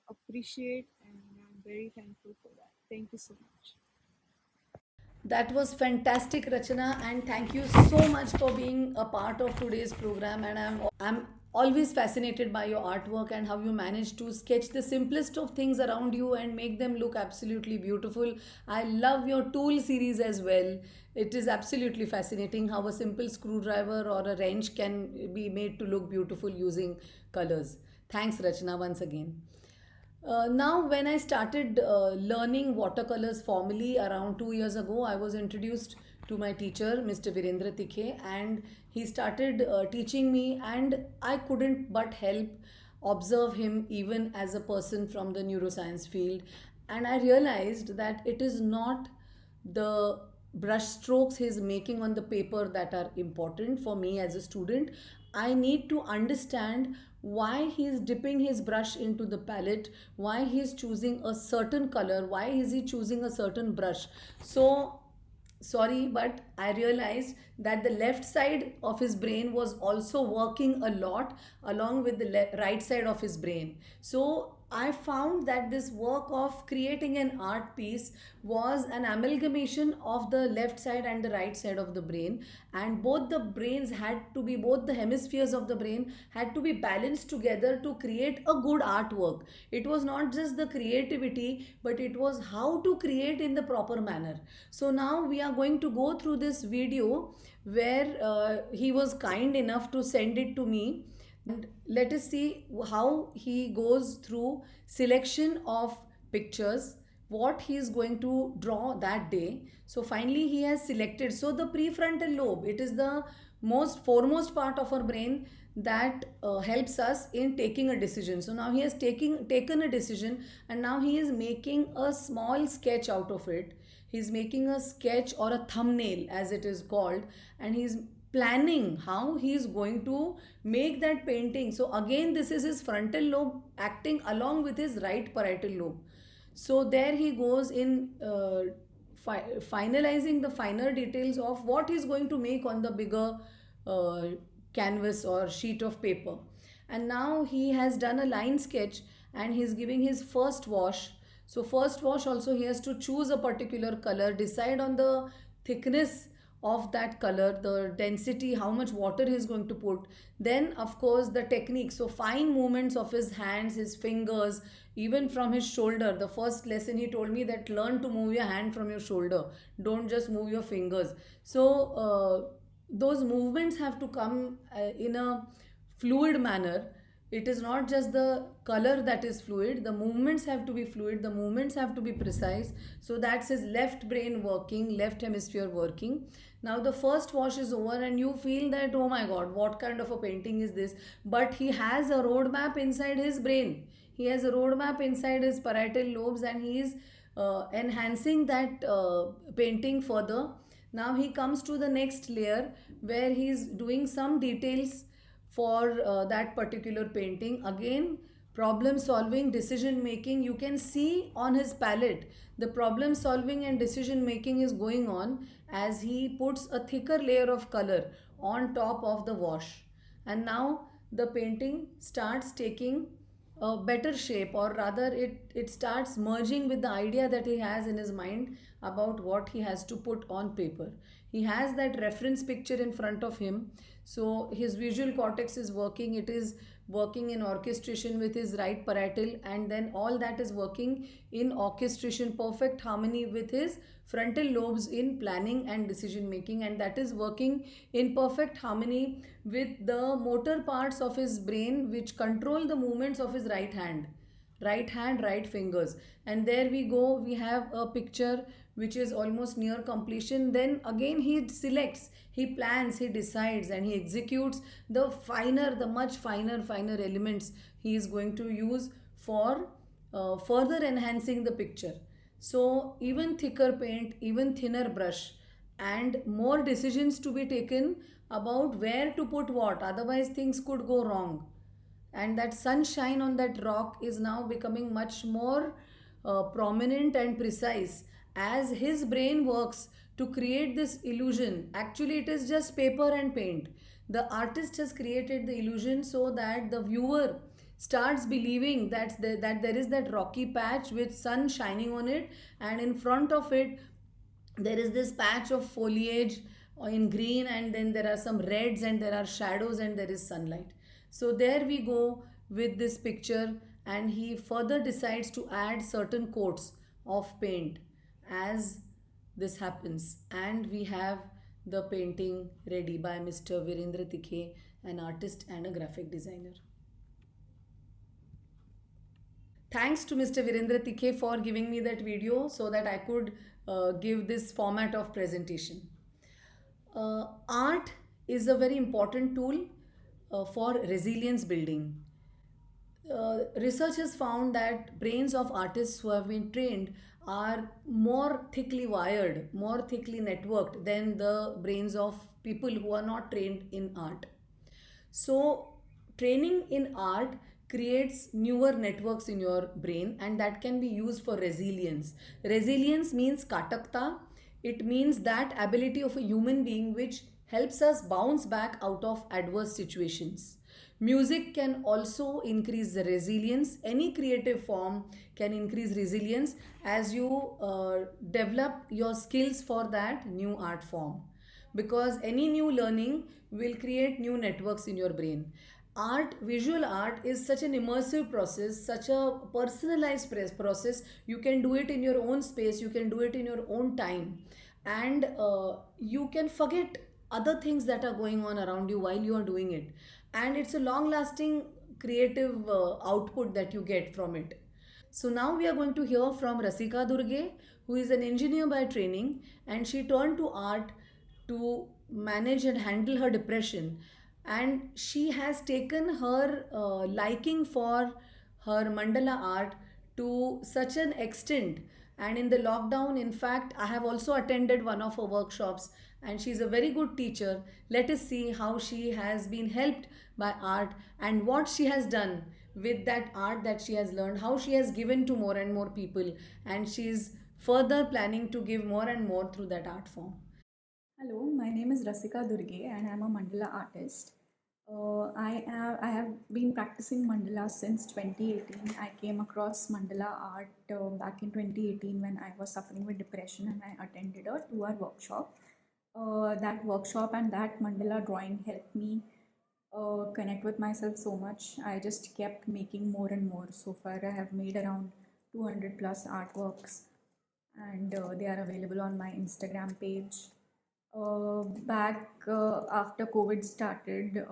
[SPEAKER 5] appreciate, and I'm very thankful for that. Thank you so much.
[SPEAKER 1] That was fantastic, Rachana, and thank you so much for being a part of today's program. And I'm always fascinated by your artwork and how you manage to sketch the simplest of things around you and make them look absolutely beautiful. I love your tool series as well. It is absolutely fascinating how a simple screwdriver or a wrench can be made to look beautiful using colors. Thanks, Rachana, once again. Now, when I started learning watercolors formally around 2 years ago, I was introduced to my teacher, Mr. Virendra Tikhe, and he started teaching me, and I couldn't but help observe him even as a person from the neuroscience field. And I realized that it is not the brush strokes he's making on the paper that are important for me as a student. I need to understand why he's dipping his brush into the palette, why he's choosing a certain color, why is he choosing a certain brush. So sorry, but I realized that the left side of his brain was also working a lot along with the right side of his brain. So I found that this work of creating an art piece was an amalgamation of the left side and the right side of the brain, and both the brains had to be, both the hemispheres of the brain had to be balanced together to create a good artwork. It was not just the creativity, but it was how to create in the proper manner. So now we are going to go through this video where he was kind enough to send it to me, and let us see how he goes through selection of pictures, what he is going to draw that day. So finally he has selected. So the prefrontal lobe, it is the most foremost part of our brain that helps us in taking a decision. So now he has taken a decision, and now he is making a small sketch out of it. He's making a sketch or a thumbnail as it is called, and he's planning how he is going to make that painting. So again, this is his frontal lobe acting along with his right parietal lobe. So there he goes in finalizing the finer details of what he's going to make on the bigger uh, canvas or sheet of paper. And now he has done a line sketch, and he's giving his first wash. So first wash also, he has to choose a particular color, decide on the thickness of that color, the density, how much water he is going to put. Then of course the technique, so fine movements of his hands, his fingers, even from his shoulder. The first lesson he told me that learn to move your hand from your shoulder, don't just move your fingers. So those movements have to come in a fluid manner. It is not just the color that is fluid, the movements have to be fluid, the movements have to be precise. So that's his left brain working, left hemisphere working. Now the first wash is over, and you feel that, oh my god, what kind of a painting is this? But he has a roadmap inside his brain, he has a roadmap inside his parietal lobes, and he is enhancing that painting further. Now he comes to the next layer where he is doing some details for that particular painting. Again, problem solving, decision making, you can see on his palette the problem solving and decision making is going on as he puts a thicker layer of color on top of the wash. And now the painting starts taking a better shape, or rather it starts merging with the idea that he has in his mind about what he has to put on paper. He has that reference picture in front of him, so his visual cortex is working, it is working in orchestration with his right parietal, and then all that is working in orchestration, perfect harmony with his frontal lobes in planning and decision making, and that is working in perfect harmony with the motor parts of his brain which control the movements of his right hand, right fingers. And there we go, we have a picture which is almost near completion. Then again he selects, he plans, he decides, and he executes the finer, the much finer elements he is going to use for further enhancing the picture. So even thicker paint, even thinner brush, and more decisions to be taken about where to put what, otherwise things could go wrong. And that sunshine on that rock is now becoming much more prominent and precise as his brain works to create this illusion. Actually it is just paper and paint. The artist has created the illusion so that the viewer starts believing that there is that rocky patch with sun shining on it, and in front of it there is this patch of foliage in green, and then there are some reds, and there are shadows, and there is sunlight. So there we go with this picture, and he further decides to add certain coats of paint as this happens, and we have the painting ready by Mr. Virendra Tikhe, an artist and a graphic designer. Thanks to Mr. Virendra Tikhe for giving me that video so that I could give this format of presentation. Art is a very important tool for resilience building. Research has found that brains of artists who have been trained are more thickly wired, more thickly networked than the brains of people who are not trained in art. So, training in art creates newer networks in your brain, and that can be used for resilience. Resilience means katakta. It means that ability of a human being which helps us bounce back out of adverse situations. Music can also increase the resilience. Any creative form can increase resilience as you develop your skills for that new art form. Because any new learning will create new networks in your brain. Art, visual art, is such an immersive process, such a personalized process. You can do it in your own space, you can do it in your own time, and you can forget other things that are going on around you while you are doing it, and it's a long lasting creative output that you get from it. So now we are going to hear from Rasika Durge, who is an engineer by training, and she turned to art to manage and handle her depression. And she has taken her liking for her mandala art to such an extent. And in the lockdown, in fact, I have also attended one of her workshops, and she's a very good teacher. Let us see how she has been helped by art and what she has done with that art that she has learned, how she has given to more and more people, and she's further planning to give more and more through that art form.
[SPEAKER 6] Hello, my name is Rasika Durge and I'm a mandala artist. I have been practicing mandala since 2018. I came across mandala art back in 2018 when I was suffering with depression and I attended a 2-hour workshop. That workshop and that mandala drawing helped me connect with myself so much. I just kept making more and more. So far, I have made around 200 plus artworks and they are available on my Instagram page. Back after COVID started,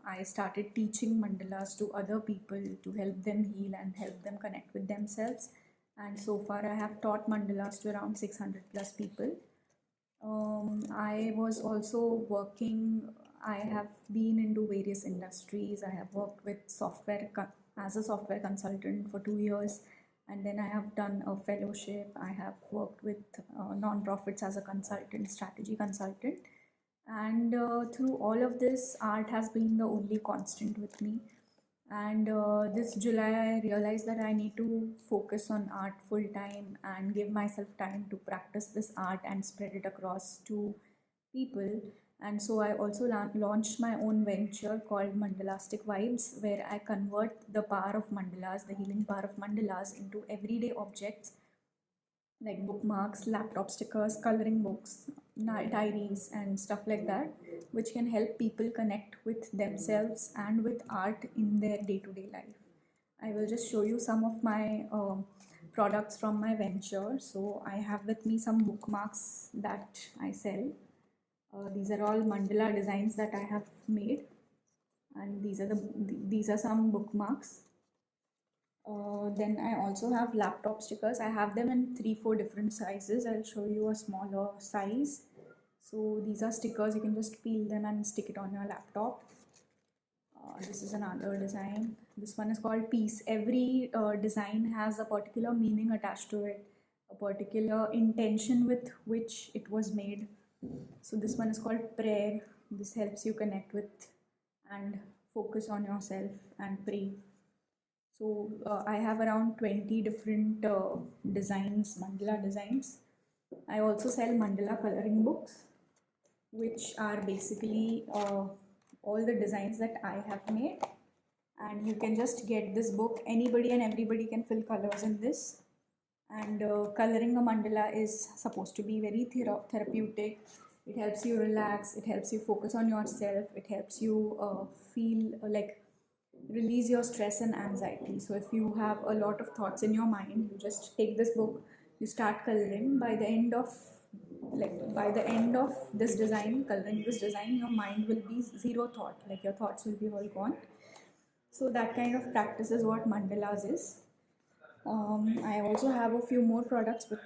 [SPEAKER 6] I started teaching mandalas to other people to help them heal and help them connect with themselves. And so far, I have taught mandalas to around 600 plus people. I was also working, I have been into various industries. I have worked with as a software consultant for 2 years, and then I have done a fellowship. I have worked with non-profits as a consultant, strategy consultant, and through all of this, art has been the only constant with me. And this July, I realized that I need to focus on art full time and give myself time to practice this art and spread it across to people. And so I also launched my own venture called Mandalastic Vibes, where I convert the power of mandalas, the healing power of mandalas, into everyday objects like bookmarks, laptop stickers, coloring books, diaries, and stuff like that, which can help people connect with themselves and with art in their day to day life. I will just show you some of my products from my venture. So, I have with me some bookmarks that I sell. These are all mandala designs that I have made, and these are some bookmarks. Then I also have laptop stickers. I have them in 3-4 different sizes. I'll show you a smaller size. So these are stickers, you can just peel them and stick it on your laptop. This is another design. This one is called Peace. Every design has a particular meaning attached to it, a particular intention with which it was made. So this one is called Prayer. This helps you connect with and focus on yourself and pray. So I have around 20 different designs, mandala designs. I also sell mandala coloring books, which are basically all the designs that I have made. And you can just get this book. Anybody and everybody can fill colors in this. And coloring a mandala is supposed to be very therapeutic. It helps you relax. It helps you focus on yourself. It helps you feel like release your stress and anxiety. So if you have a lot of thoughts in your mind, you just take this book, you start coloring. By the end of this design, coloring this design, your mind will be zero thought, like your thoughts will be all gone. So that kind of practice is what mandalas is. I also have a few more products, but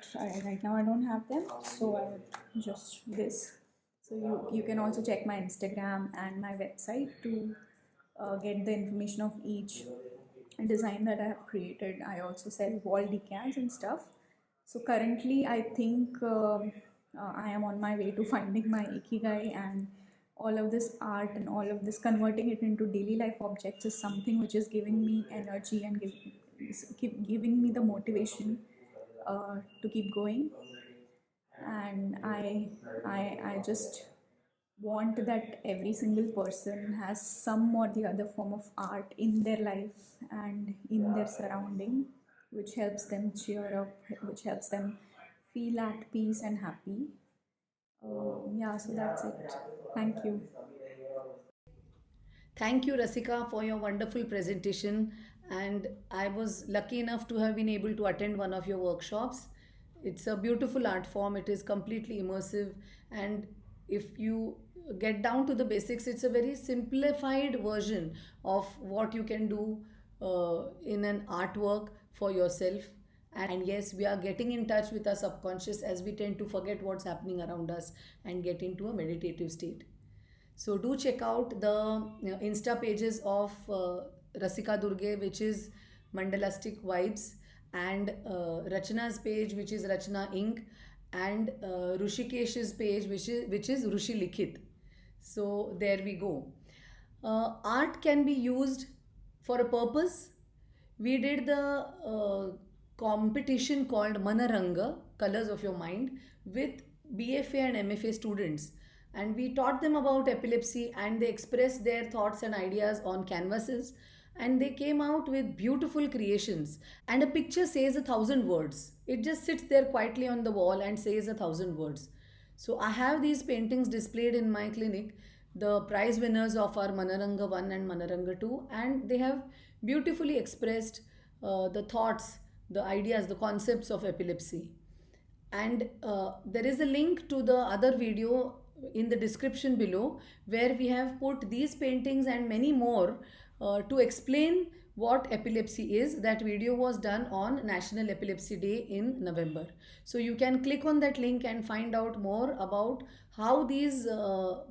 [SPEAKER 6] right now I don't have them, so I just this. So you can also check my Instagram and my website to get the information of each design that I have created. I also sell wall decals and stuff. So currently I think I am on my way to finding my ikigai, and all of this art and all of this converting it into daily life objects is something which is giving me energy and giving me the motivation to keep going. And I just want that every single person has some or the other form of art in their life and in their surrounding, which helps them cheer up, which helps them feel at peace and happy. Yeah, so that's it. Thank you.
[SPEAKER 1] Thank you, Rasika, for your wonderful presentation. And I was lucky enough to have been able to attend one of your workshops. It's a beautiful art form, it is completely immersive. And if you get down to the basics, it's a very simplified version of what you can do in an artwork for yourself. And yes, we are getting in touch with our subconscious as we tend to forget what's happening around us and get into a meditative state. So do check out the Insta pages of Rasika Durge, which is Mandalastic Vibes, and Rachna's page, which is Rachna Inc., and Rushikesh's page, which is Rushi Likhit. So there we go. Art can be used for a purpose. We did the competition called Manaranga, Colors of Your Mind, with BFA and MFA students. And we taught them about epilepsy, and they expressed their thoughts and ideas on canvases. And they came out with beautiful creations. And a picture says 1,000 words. It just sits there quietly on the wall and says 1,000 words. So I have these paintings displayed in my clinic, the prize winners of our Manaranga 1 and Manaranga 2, and they have beautifully expressed the thoughts, the ideas, the concepts of epilepsy. And there is a link to the other video in the description below, where we have put these paintings and many more to explain what epilepsy is. That video was done on National Epilepsy Day in November. So you can click on that link and find out more about how these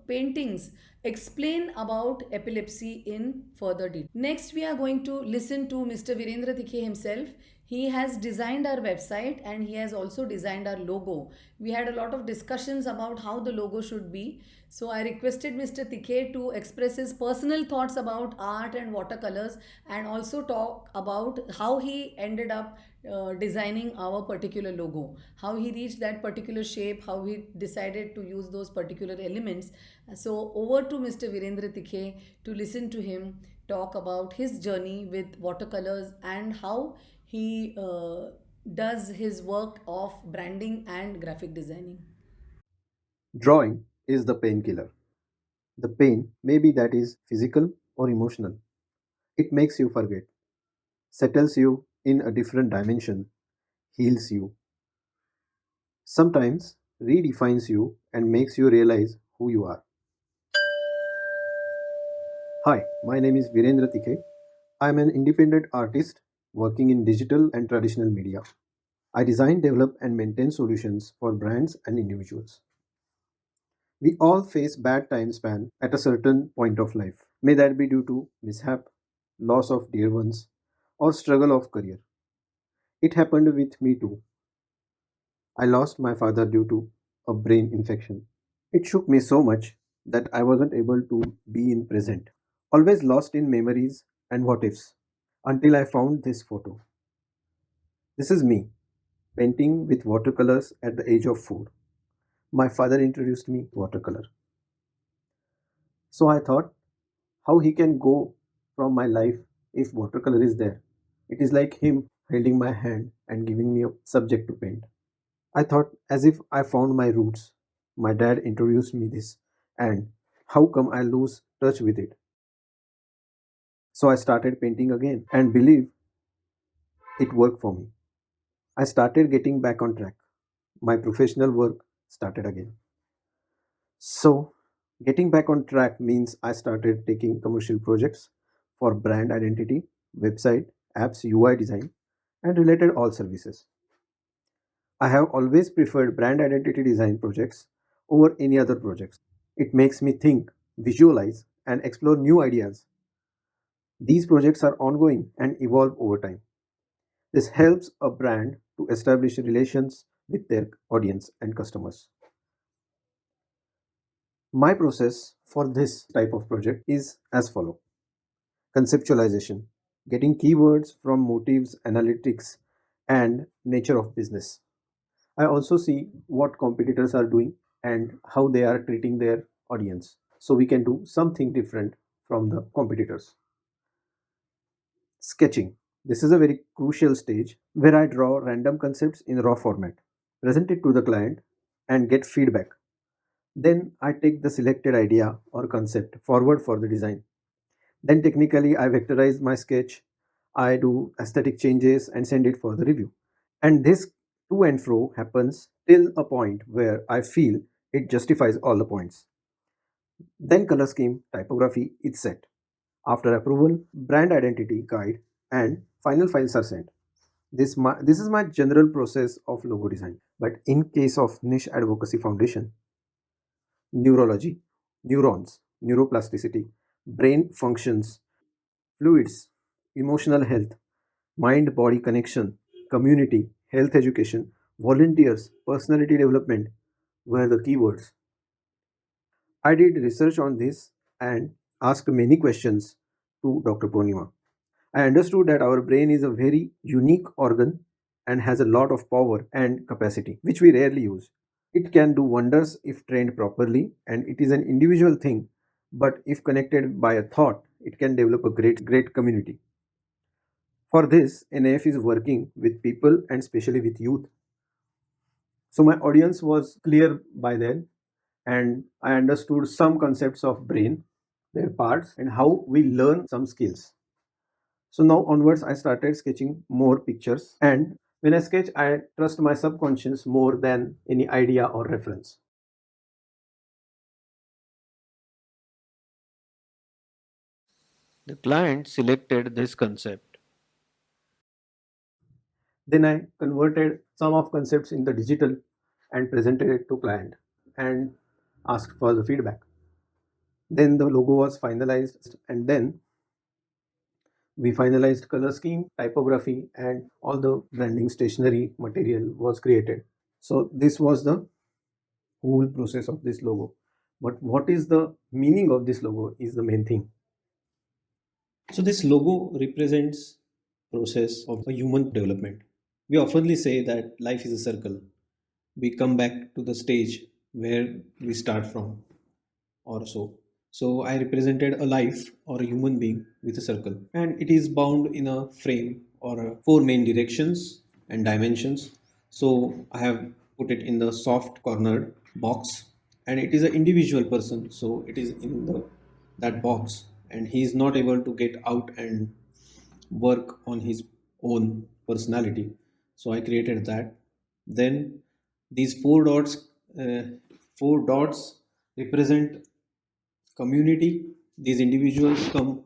[SPEAKER 1] paintings explain about epilepsy in further detail. Next, we are going to listen to Mr. Virendra Tikhe himself. He has designed our website and he has also designed our logo. We had a lot of discussions about how the logo should be. So I requested Mr. Tikhe to express his personal thoughts about art and watercolors, and also talk about how he ended up designing our particular logo, how he reached that particular shape, how he decided to use those particular elements. So over to Mr. Virendra Tikhe to listen to him talk about his journey with watercolors and how he does his work of branding and graphic designing.
[SPEAKER 7] Drawing is the painkiller. The pain, maybe that is physical or emotional. It makes you forget, settles you in a different dimension, heals you. Sometimes redefines you and makes you realize who you are. Hi, my name is Virendra Tikhe. I am an independent artist working in digital and traditional media. I design, develop, and maintain solutions for brands and individuals. We all face bad time span at a certain point of life. May that be due to mishap, loss of dear ones, or struggle of career. It happened with me too. I lost my father due to a brain infection. It shook me so much that I wasn't able to be in present. Always lost in memories and what ifs until I found this photo. This is me, painting with watercolors at the age of 4. My father introduced me watercolor. So I thought how he can go from my life if watercolor is there. It is like him holding my hand and giving me a subject to paint. I thought as if I found my roots. My dad introduced me this, and how come I lose touch with it? So I started painting again and believe it worked for me. I started getting back on track. My professional work started again. So, getting back on track means I started taking commercial projects for brand identity, website, apps, UI design, and related all services. I have always preferred brand identity design projects over any other projects. It makes me think, visualize, and explore new ideas. These projects are ongoing and evolve over time. This helps a brand to establish relations with their audience and customers. My process for this type of project is as follow. Conceptualization, getting keywords from motives, analytics, and nature of business. I also see what competitors are doing and how they are treating their audience, so we can do something different from the competitors. Sketching. This is a very crucial stage where I draw random concepts in raw format, present it to the client, and get feedback. Then I take the selected idea or concept forward for the design. Then technically I vectorize my sketch, I do aesthetic changes and send it for the review. And this to and fro happens till a point where I feel it justifies all the points. Then color scheme, typography is set. After approval, brand identity guide and final files are sent. This is my general process of logo design. But in case of Niche Advocacy Foundation, neurology, neurons, neuroplasticity, brain functions, fluids, emotional health, mind body connection, community, health education, volunteers, personality development were the keywords. I did research on this and asked many questions to Dr. Purnima. I understood that our brain is a very unique organ and has a lot of power and capacity, which we rarely use. It can do wonders if trained properly, and it is an individual thing, but if connected by a thought, it can develop a great community. For this, NAF is working with people and especially with youth. So my audience was clear by then, and I understood some concepts of brain, their parts, and how we learn some skills. So now onwards, I started sketching more pictures, and when I sketch, I trust my subconscious more than any idea or reference.
[SPEAKER 8] The client selected this concept.
[SPEAKER 7] Then I converted some of concepts in the digital and presented it to client and asked for the feedback. Then the logo was finalized, and then we finalized color scheme, typography, and all the branding stationery material was created. So this was the whole process of this logo. But what is the meaning of this logo is the main thing.
[SPEAKER 9] So this logo represents process of a human development. We oftenly say that life is a circle. We come back to the stage where we start from or so. So I represented a life or a human being with a circle, and it is bound in a frame or four main directions and dimensions. So I have put it in the soft cornered box, and it is an individual person. So it is in that box, and he is not able to get out and work on his own personality. So I created that. Then these uh, four dots represent community. These individuals come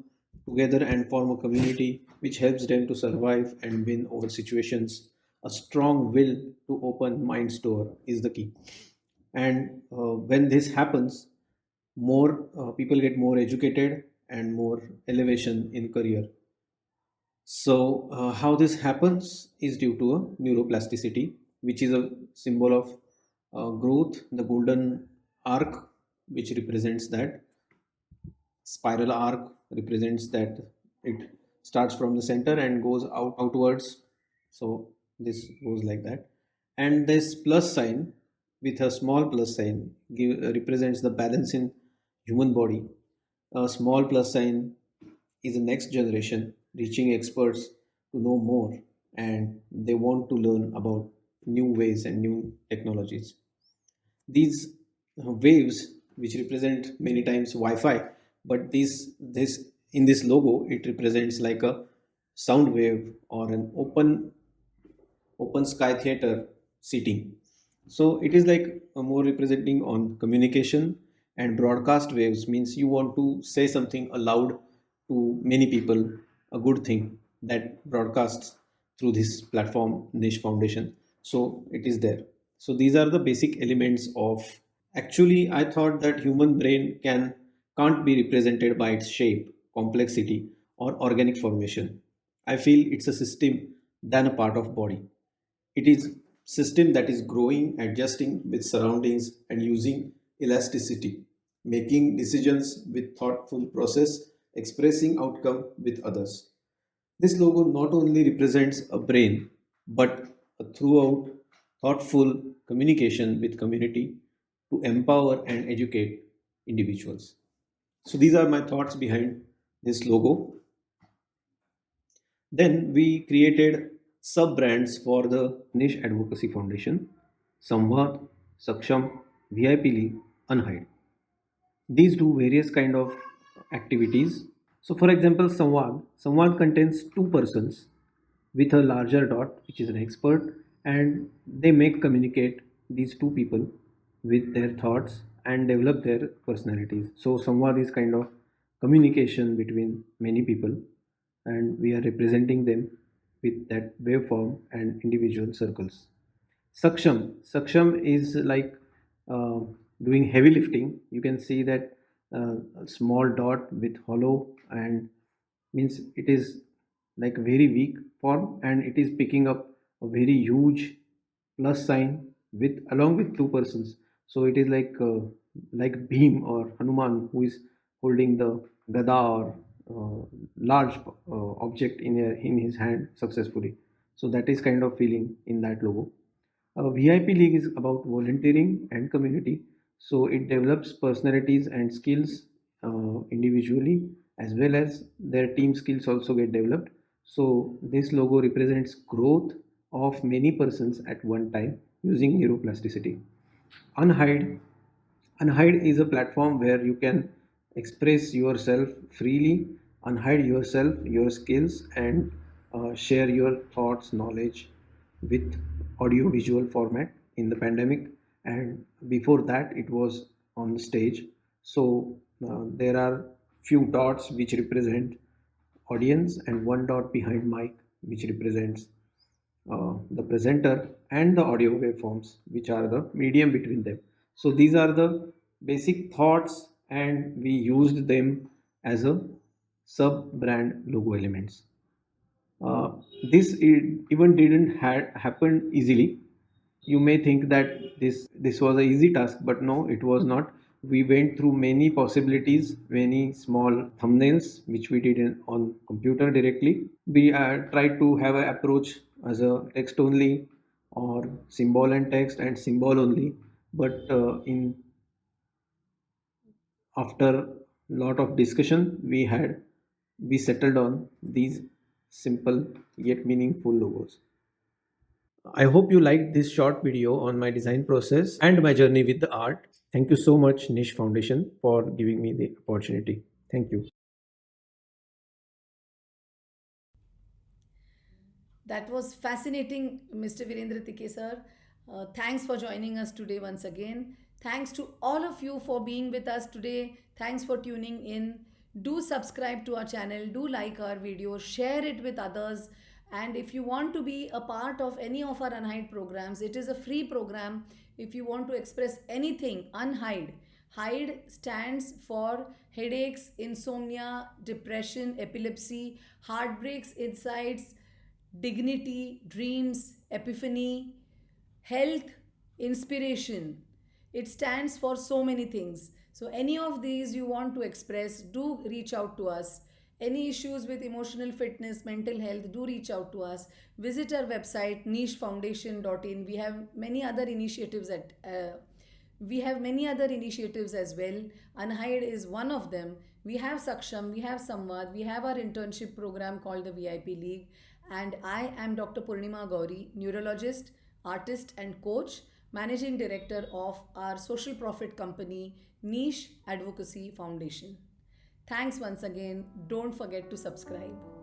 [SPEAKER 9] together and form a community which helps them to survive and win over situations. A strong will to open mind store is the key. And when this happens, more people get more educated and more elevation in career. So, how this happens is due to a neuroplasticity, which is a symbol of growth, the golden arc, which represents that spiral arc, represents that it starts from the center and goes outwards. So, this goes like that. And this plus sign with a small plus sign represents the balance in human body. A small plus sign is the next generation reaching experts to know more, and they want to learn about new ways and new technologies. These waves, which represent many times Wi-Fi, but this in this logo it represents like a sound wave or an open sky theater seating. So it is like a more representing on communication, and broadcast waves means you want to say something aloud to many people, a good thing that broadcasts through this platform Niche Foundation. So it is there. So these are the basic elements of. Actually, I thought that human brain can't be represented by its shape, complexity, or organic formation. I feel it's a system than a part of body. It is system that is growing, adjusting with surroundings, and using elasticity, making decisions with thoughtful process, expressing outcome with others. This logo not only represents a brain, but a throughout thoughtful communication with community to empower and educate. individuals. So these are my thoughts behind this logo. Then we created sub brands for the Niche Advocacy Foundation: Samvad, Saksham, VIP League, Unhide. These do various kind of activities. So for example, Samvad contains two persons with a larger dot, which is an expert, and they make communicate these two people with their thoughts and develop their personalities. So Samvad is kind of communication between many people, and we are representing them with that waveform and individual circles. Saksham is like uh, doing heavy lifting. You can see that a small dot with hollow, and means it is like very weak form, and it is picking up a very huge plus sign with along with two persons. So it is like Bhim or Hanuman, who is holding the gada or large object in his hand successfully. So that is kind of feeling in that logo. VIP League is about volunteering and community. So it develops personalities and skills individually, as well as their team skills also get developed. So this logo represents growth of many persons at one time using neuroplasticity. Unhide. Unhide is a platform where you can express yourself freely, unhide yourself, your skills, and share your thoughts, knowledge with audio visual format in the pandemic. And before that, it was on the stage. So there are few dots which represent audience, and one dot behind mic which represents the presenter, and the audio waveforms which are the medium between them. So these are the basic thoughts, and we used them as a sub brand logo elements. uh, even didn't happen easily. You may think that this was a easy task, but no, it was not. We went through many possibilities, many small thumbnails which we did on computer directly. We tried to have an approach as a text only, or symbol and text and symbol only, but in after lot of discussion we settled on these simple yet meaningful logos. I hope you liked this short video on my design process and my journey with the art. Thank you so much, Niche Foundation, for giving me the opportunity. Thank you.
[SPEAKER 1] That was fascinating, Mr. Virendra Tikhe sir. Thanks for joining us today once again. Thanks to all of you for being with us today. Thanks for tuning in. Do subscribe to our channel, do like our videos, share it with others. And if you want to be a part of any of our Unhide programs, it is a free program. If you want to express anything, Unhide. HIDE stands for headaches, insomnia, depression, epilepsy, heartbreaks, insights, dignity, dreams, epiphany, health, inspiration. It stands for so many things. So, any of these you want to express, do reach out to us. Any issues with emotional fitness, mental health, do reach out to us. Visit our website nichefoundation.in. We have many other initiatives as well. Unhide is one of them. We have Saksham, we have Samvad, we have our internship program called the VIP League. And I am Dr. Purnima Gauri, neurologist, artist, and coach, managing director of our social profit company, Niche Advocacy Foundation. Thanks once again. Don't forget to subscribe.